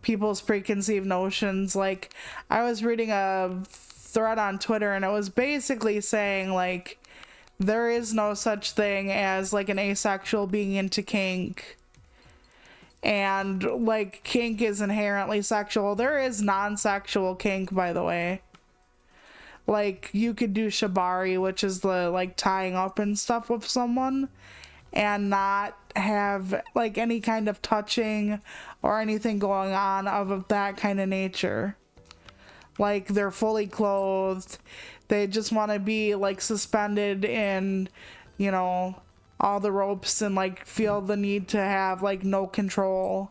people's preconceived notions. Like, I was reading a thread on Twitter and it was basically saying like there is no such thing as like an asexual being into kink. And like kink is inherently sexual. There is non-sexual kink, by the way. Like, you could do shibari, which is the like tying up and stuff with someone, and not have like any kind of touching or anything going on of that kind of nature. Like, they're fully clothed. They just want to be like suspended in, you know, all the ropes and like feel the need to have like no control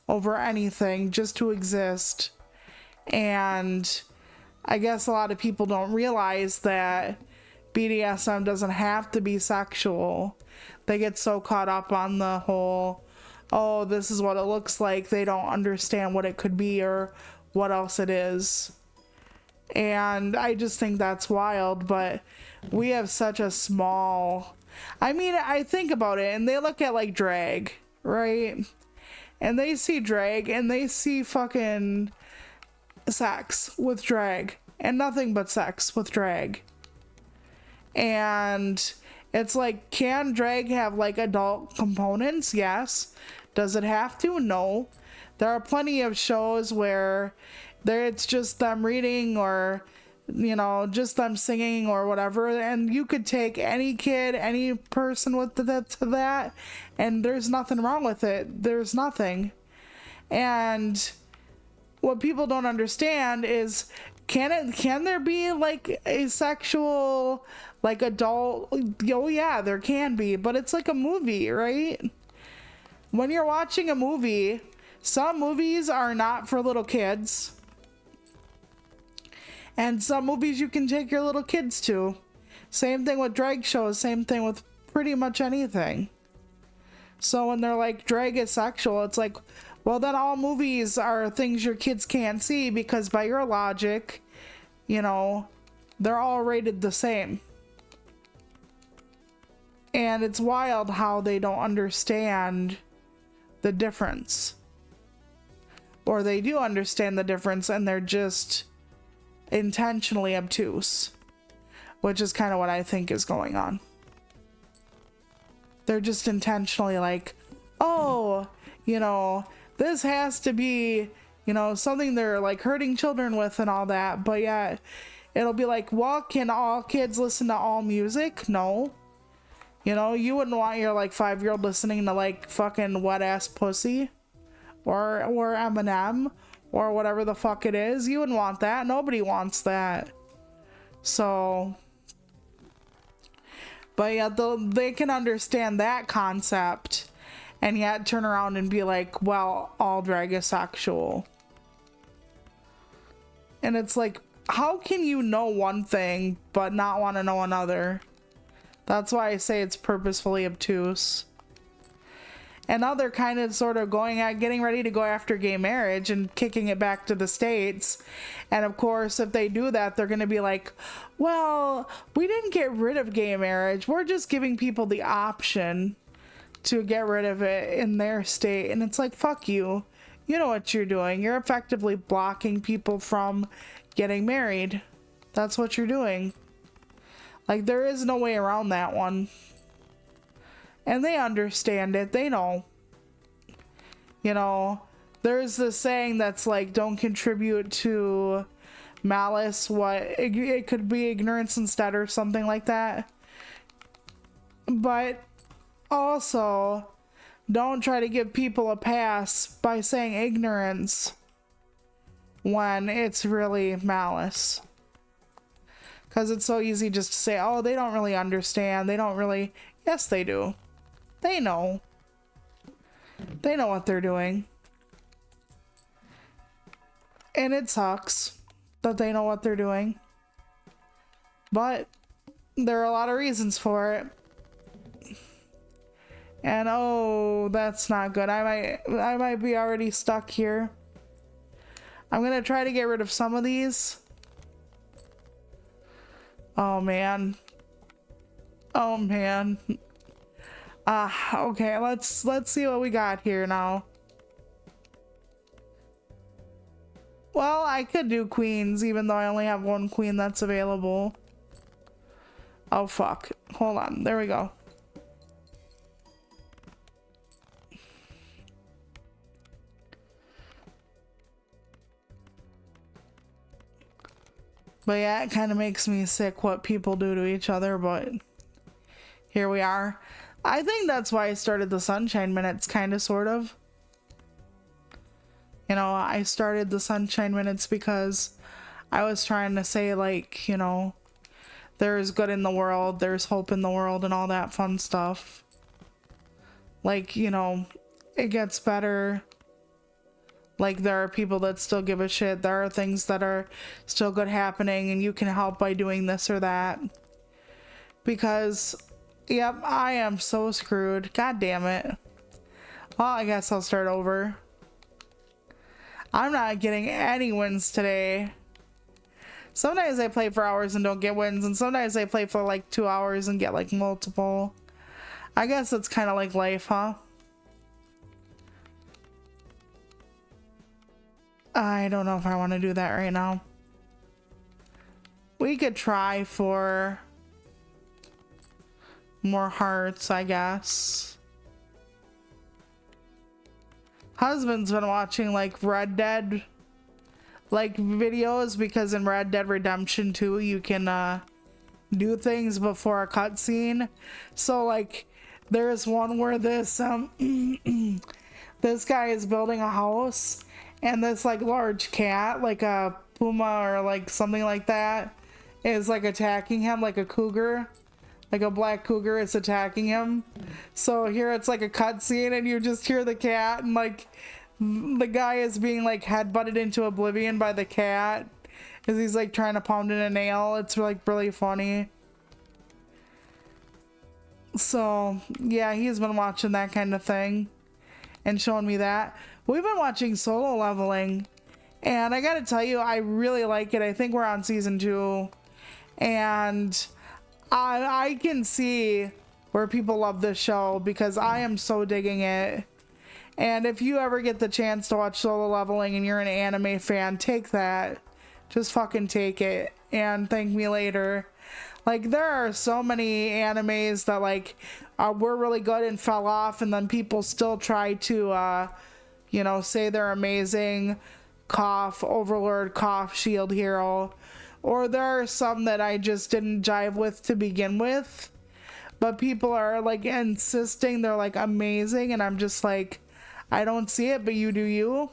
over anything, just to exist. And I guess a lot of people don't realize that BDSM doesn't have to be sexual. They get so caught up on the whole, oh, this is what it looks like. They don't understand what it could be or what else it is. And I just think that's wild. But we have such a small, I mean, I think about it and they look at like drag, right? And they see drag and they see fucking sex with drag and nothing but sex with drag. And it's like, can drag have like adult components? Yes. Does it have to? No. There are plenty of shows where it's just them reading or, you know, just them singing or whatever, and you could take any kid, any person with to that, and there's nothing wrong with it. There's nothing. And what people don't understand is, can there be like a sexual, like adult? Oh yeah, there can be, but it's like a movie, right? When you're watching a movie, some movies are not for little kids, and some movies you can take your little kids to. Same thing with drag shows, same thing with pretty much anything. So when they're like drag is sexual, it's like, well, then all movies are things your kids can't see, because by your logic, you know, they're all rated the same. And it's wild how they don't understand the difference. Or they do understand the difference and they're just intentionally obtuse, which is kind of what I think is going on. They're just intentionally like, oh, you know, this has to be, you know, something they're like hurting children with and all that. But yeah, it'll be like, well, can all kids listen to all music? No. You know, you wouldn't want your like 5-year-old listening to like fucking Wet Ass Pussy or Eminem or whatever the fuck it is. You wouldn't want that. Nobody wants that. So, but yeah, they can understand that concept and yet turn around and be like, well, all drag is sexual. And it's like, how can you know one thing but not want to know another? That's why I say it's purposefully obtuse. And now they're kind of sort of getting ready to go after gay marriage and kicking it back to the States. And of course, if they do that, they're going to be like, well, we didn't get rid of gay marriage. We're just giving people the option to get rid of it in their state. And it's like, fuck you. You know what you're doing. You're effectively blocking people from getting married. That's what you're doing. Like, there is no way around that one. And they understand it. They know. You know, there's this saying that's like, don't contribute to malice. It could be ignorance instead or something like that. But also, don't try to give people a pass by saying ignorance when it's really malice. Because it's so easy just to say, oh, they don't really understand. They don't really... Yes, they do. They know. They know what they're doing. And it sucks that they know what they're doing. But there are a lot of reasons for it. And oh, that's not good. I might be already stuck here. I'm gonna try to get rid of some of these. Oh man. Oh man. Okay, let's see what we got here now. Well, I could do queens even though I only have one queen that's available. Oh fuck. Hold on. There we go. But yeah, it kind of makes me sick what people do to each other, but here we are. I think that's why I started the Sunshine Minutes, kind of, sort of. You know, I started the Sunshine Minutes because I was trying to say, like, you know, there's good in the world, there's hope in the world, and all that fun stuff. Like, you know, it gets better. Like, there are people that still give a shit. There are things that are still good happening, and you can help by doing this or that. Because... Yep, I am so screwed. God damn it. Well, I guess I'll start over. I'm not getting any wins today. Sometimes I play for hours and don't get wins, and sometimes I play for like 2 hours and get like multiple. I guess it's kind of like life, huh? I don't know if I want to do that right now. We could try for... more hearts, I guess. Husband's been watching like Red Dead like videos because in Red Dead Redemption 2 you can do things before a cutscene. So like there's one where this this guy is building a house and this like large cat, like a puma or like something like that, is like attacking him, like a cougar. Like a black cougar is attacking him. So here it's like a cutscene and you just hear the cat and like the guy is being like headbutted into oblivion by the cat as he's like trying to pound in a nail. It's like really funny. So yeah, he's been watching that kind of thing and showing me that. We've been watching Solo Leveling and I gotta tell you, I really like it. I think we're on season 2 and I can see where people love this show because I am so digging it. And if you ever get the chance to watch Solo Leveling and you're an anime fan, take that. Just fucking take it and thank me later. Like, there are so many animes that, like, were really good and fell off, and then people still try to, you know, say they're amazing. Cough, Overlord, cough, Shield Hero. Or there are some that I just didn't jive with to begin with. But people are, like, insisting they're, like, amazing, and I'm just like, I don't see it, but you do you.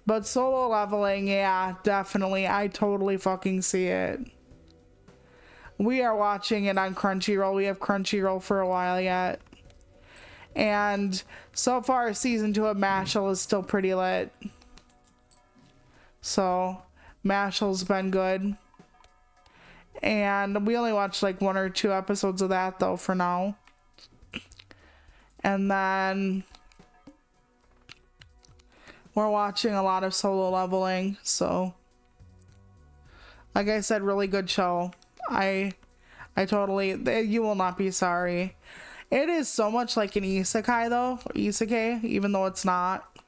But Solo Leveling, yeah, definitely. I totally fucking see it. We are watching it on Crunchyroll. We have Crunchyroll for a while yet. And so far, season 2 of Mashal is still pretty lit. So, Mashal's been good. And we only watched like 1 or 2 episodes of that though for now. And then we're watching a lot of Solo Leveling, so like I said, really good show. I totally, you will not be sorry. It is so much like an isekai though, isekai, even though it's not.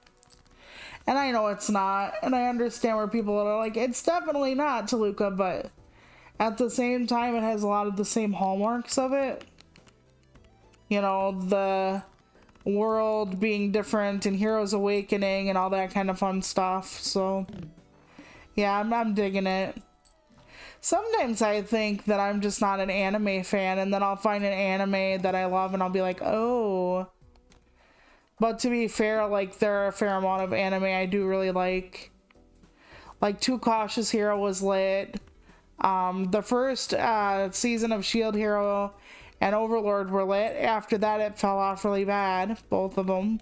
And I know it's not, and I understand where people are like, it's definitely not, Toluca, but at the same time, it has a lot of the same hallmarks of it. You know, the world being different and heroes awakening and all that kind of fun stuff. So, yeah, I'm digging it. Sometimes I think that I'm just not an anime fan, and then I'll find an anime that I love and I'll be like, oh. But to be fair, like, there are a fair amount of anime I do really like. Like, Too Cautious Hero was lit. The first season of Shield Hero and Overlord were lit. After that, it fell off really bad, both of them.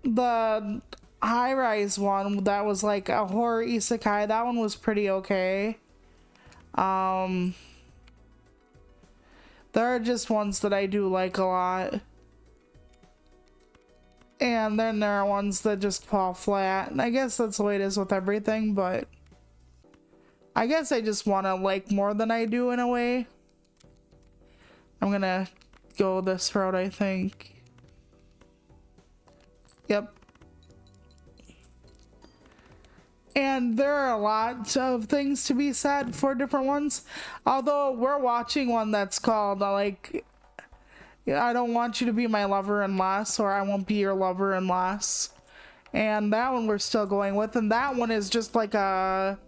The High Rise one, that was like a horror isekai, that one was pretty okay. There are just ones that I do like a lot. And then there are ones that just fall flat. And I guess that's the way it is with everything, but I guess I just want to like more than I do in a way. I'm gonna go this route, I think. Yep. And there are a lot of things to be said for different ones. Although we're watching one that's called like, I don't want you to be my lover unless, or I won't be your lover unless. And that one we're still going with. And that one is just like a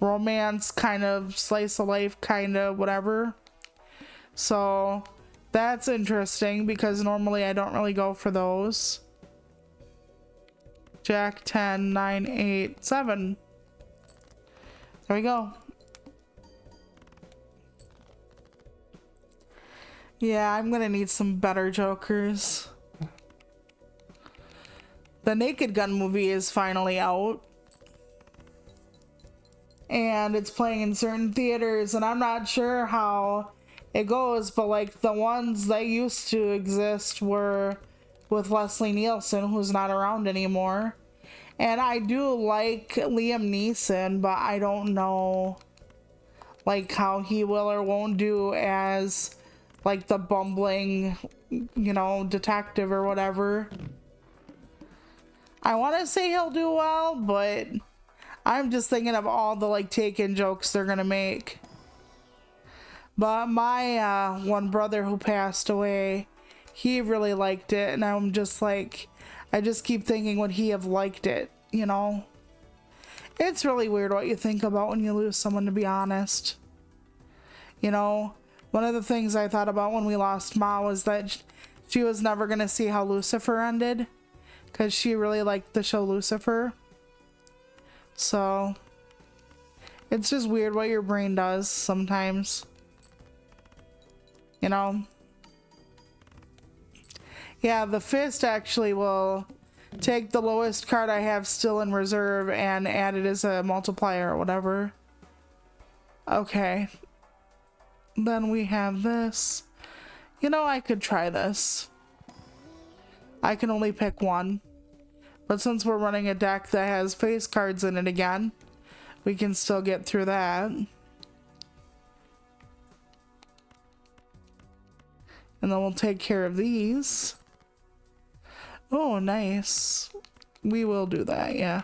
romance kind of slice of life kind of whatever. So that's interesting because normally I don't really go for those. Jack 10, 9, 8, 7. There we go. Yeah, I'm gonna need some better jokers. The Naked Gun movie is finally out. And it's playing in certain theaters, and I'm not sure how it goes, but like the ones that used to exist were with Leslie Nielsen, who's not around anymore. And I do like Liam Neeson, but I don't know like how he will or won't do as like the bumbling, you know, detective or whatever. I want to say he'll do well, but I'm just thinking of all the like Taken jokes they're gonna make. But my one brother who passed away, he really liked it, and I'm just like, I just keep thinking, would he have liked it, you know? It's really weird what you think about when you lose someone, to be honest. You know, one of the things I thought about when we lost Ma was that she was never gonna see how Lucifer ended, because she really liked the show Lucifer. So it's just weird what your brain does sometimes, you know. Yeah, the fist actually will take the lowest card I have still in reserve and add it as a multiplier or whatever. Okay, then we have this. You know, I could try this. I can only pick one. But since we're running a deck that has face cards in it again, we can still get through that. And then we'll take care of these. Oh, nice. We will do that, yeah.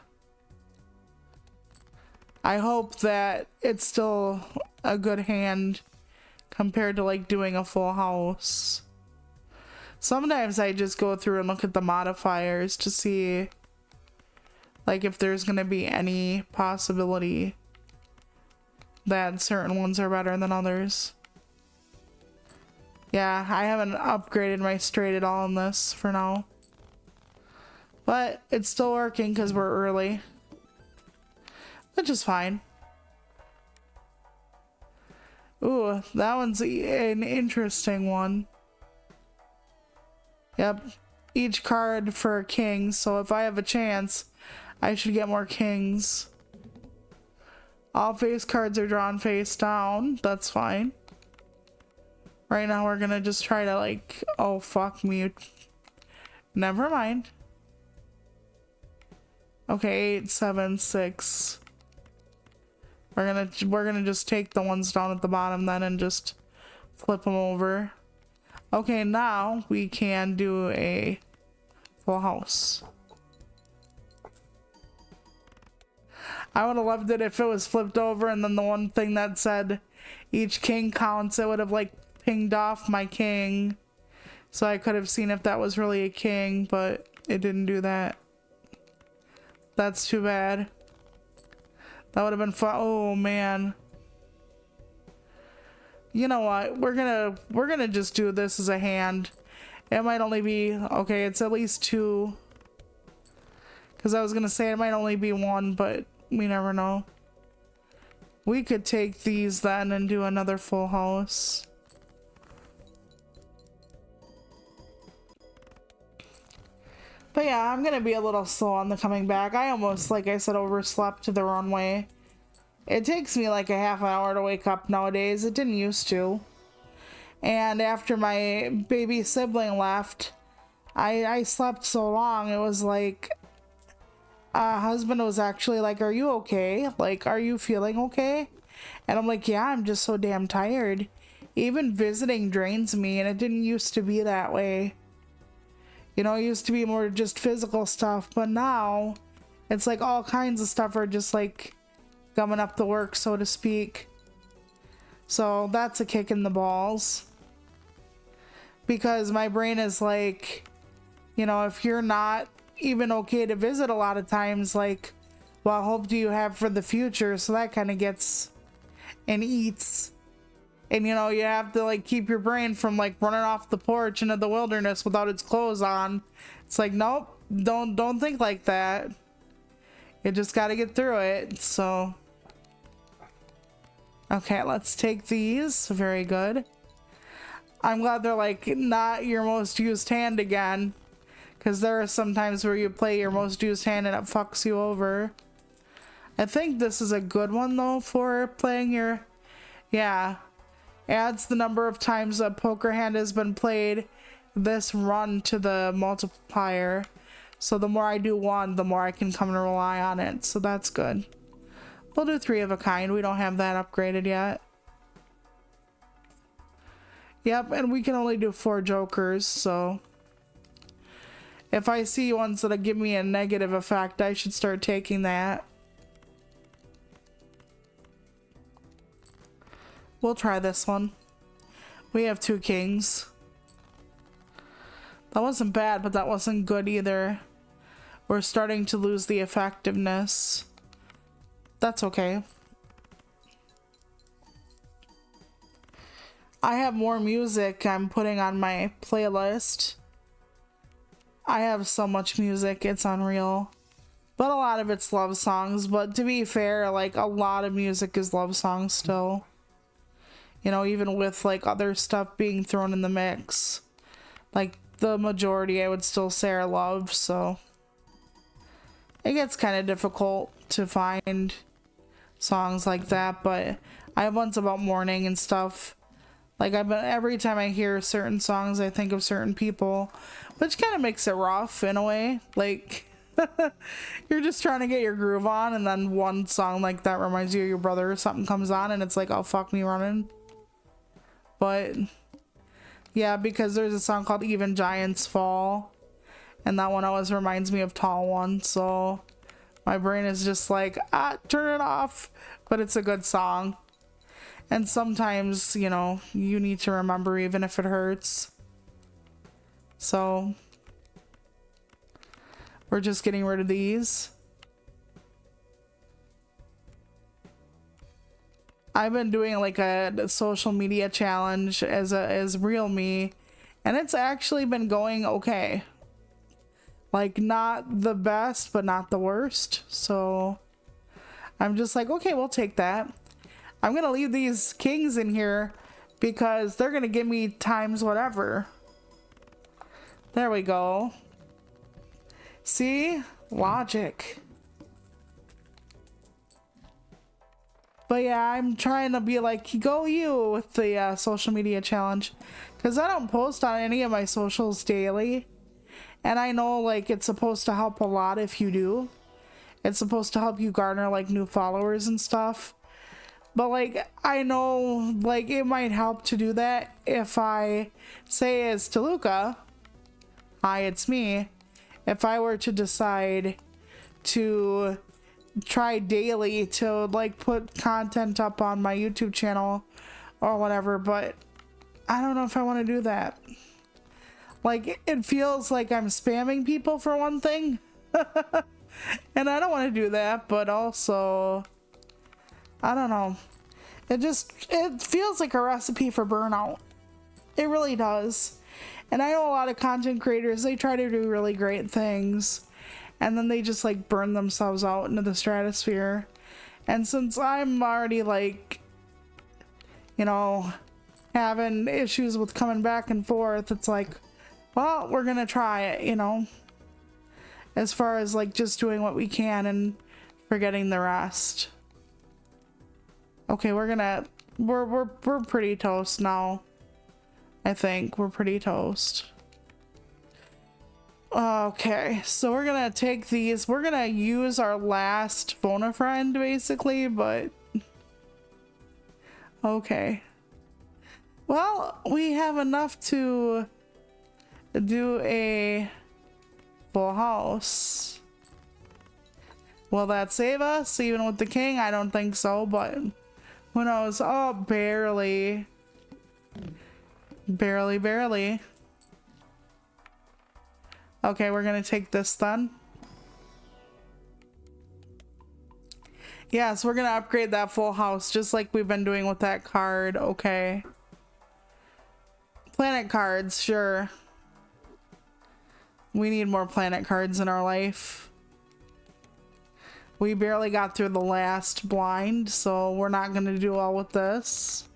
I hope that it's still a good hand compared to like doing a full house. Sometimes I just go through and look at the modifiers to see like if there's gonna be any possibility that certain ones are better than others. Yeah, I haven't upgraded my straight at all in this for now. But it's still working because we're early. Which is fine. Ooh, that one's an interesting one. Yep. Each card for a king, so if I have a chance, I should get more kings. All face cards are drawn face down. That's fine. Right now we're gonna just try to like, oh fuck me. Never mind. Okay, 8, 7, 6. We're gonna just take the ones down at the bottom then and just flip them over. Okay, now we can do a full house. I would have loved it if it was flipped over and then the one thing that said each king counts, it would have like pinged off my king. So I could have seen if that was really a king, but it didn't do that. That's too bad. That would have been fun. Oh man. You know what? We're gonna just do this as a hand. It might only be, okay, it's at least 2. Because I was gonna say it might only be 1, but we never know. We could take these then and do another full house. But yeah, I'm gonna be a little slow on the coming back. I almost, like I said, overslept the wrong way. It takes me like a half an hour to wake up nowadays. It didn't used to. And after my baby sibling left, I slept so long, it was like, husband was actually like, are you okay? Like, are you feeling okay? And I'm like, yeah, I'm just so damn tired. Even visiting drains me, and it didn't used to be that way. You know, it used to be more just physical stuff, but now it's like all kinds of stuff are just like gumming up the work, so to speak. So that's a kick in the balls. Because my brain is like, you know, if you're not even okay to visit a lot of times, like, what hope do you have for the future? So that kind of gets and eats. And you know, you have to like keep your brain from like running off the porch into the wilderness without its clothes on. It's like, nope, don't think like that. You just got to get through it. So okay, let's take these. Very good. I'm glad they're like not your most used hand again, because there are some times where you play your most used hand and it fucks you over. I think this is a good one though for playing your, yeah. Adds the number of times a poker hand has been played this run to the multiplier. So the more I do one, the more I can come and rely on it. So that's good. We'll do 3 of a kind. We don't have that upgraded yet. Yep, and we can only do 4 jokers, so if I see ones that give me a negative effect, I should start taking that. We'll try this one. We have 2 kings. That wasn't bad, but that wasn't good either. We're starting to lose the effectiveness. That's okay. I have more music I'm putting on my playlist. I have so much music, it's unreal. But a lot of it's love songs, but to be fair, like a lot of music is love songs still. You know, even with like other stuff being thrown in the mix. Like the majority I would still say are love, so it gets kind of difficult to find songs like that, but I have ones about mourning and stuff. Like every time I hear certain songs, I think of certain people, which kind of makes it rough in a way. Like you're just trying to get your groove on, and then one song like that reminds you of your brother or something comes on, and it's like, oh fuck me running. But yeah, because there's a song called Even Giants Fall, and that one always reminds me of Tall One, so my brain is just like, turn it off. But it's a good song. And sometimes, you know, you need to remember even if it hurts. So we're just getting rid of these. I've been doing like a social media challenge as real me, and it's actually been going okay. Like, not the best, but not the worst. So I'm just like, okay, we'll take that. I'm gonna leave these kings in here because they're gonna give me times whatever. There we go. See? Logic. But yeah, I'm trying to be like, go you with the social media challenge. Because I don't post on any of my socials daily. And I know, like, it's supposed to help a lot if you do. It's supposed to help you garner, like, new followers and stuff. But, like, I know, like, it might help to do that if I say as Toluca, hi, it's me. If I were to decide to try daily to, like, put content up on my YouTube channel or whatever, but I don't know if I want to do that. Like, it feels like I'm spamming people for one thing. And I don't want to do that, but also, I don't know. It feels like a recipe for burnout. It really does. And I know a lot of content creators, they try to do really great things, and then they just, like, burn themselves out into the stratosphere. And since I'm already, like, you know, having issues with coming back and forth, it's like, well, we're gonna try it, you know, as far as, like, just doing what we can and forgetting the rest. Okay, we're pretty toast now. I think we're pretty toast. Okay, so we're gonna take these. We're gonna use our last phone a friend, basically, but okay. Well, we have enough to do a full house. Will that save us even with the king? I don't think so, but who knows? Oh, barely. Barely. Okay, we're gonna take this then. Yeah, so we're gonna upgrade that full house just like we've been doing with that card. Okay. Planet cards, sure. We need more planet cards in our life. We barely got through the last blind, so we're not gonna do well with this.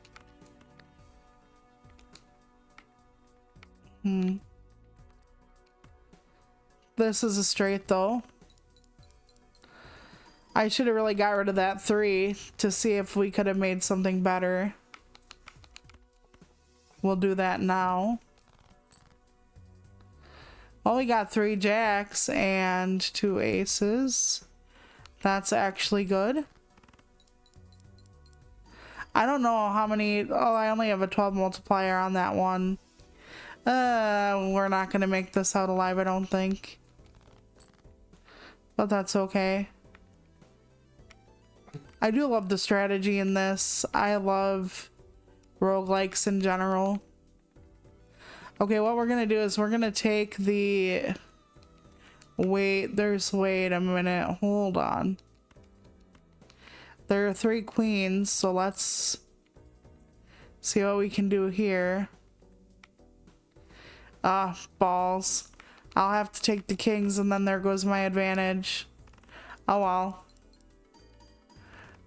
This is a straight though. I should have really got rid of that 3 to see if we could have made something better. We'll do that now. Well, we got 3 jacks and 2 aces. That's actually good. I don't know how many. Oh, I only have a 12 multiplier on that one. We're not gonna make this out alive, I don't think. But that's okay. I do love the strategy in this. I love roguelikes in general. Okay, what we're gonna do is we're gonna take the... wait a minute, hold on. There are 3 queens, so let's see what we can do here. Ah, balls. I'll have to take the kings and then there goes my advantage. Oh well.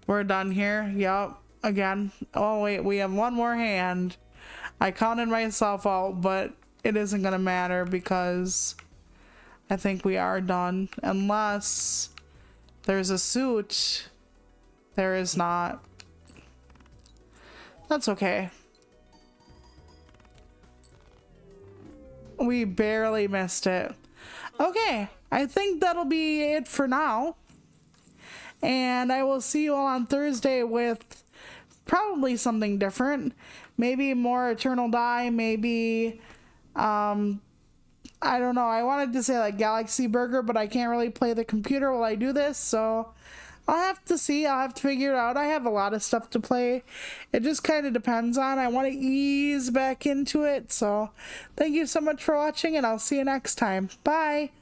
We're done here. Yup. Again. Oh wait, we have one more hand. I counted myself out, but it isn't gonna matter because I think we are done. Unless there's a suit. There is not. That's okay. We barely missed it. Okay, I think that'll be it for now. And I will see you all on Thursday with probably something different. Maybe more Eternal Die, maybe, I don't know. I wanted to say like Galaxy Burger, but I can't really play the computer while I do this, so I'll have to see. I'll have to figure it out. I have a lot of stuff to play. It just kind of depends on. I want to ease back into it. So thank you so much for watching, and I'll see you next time. Bye.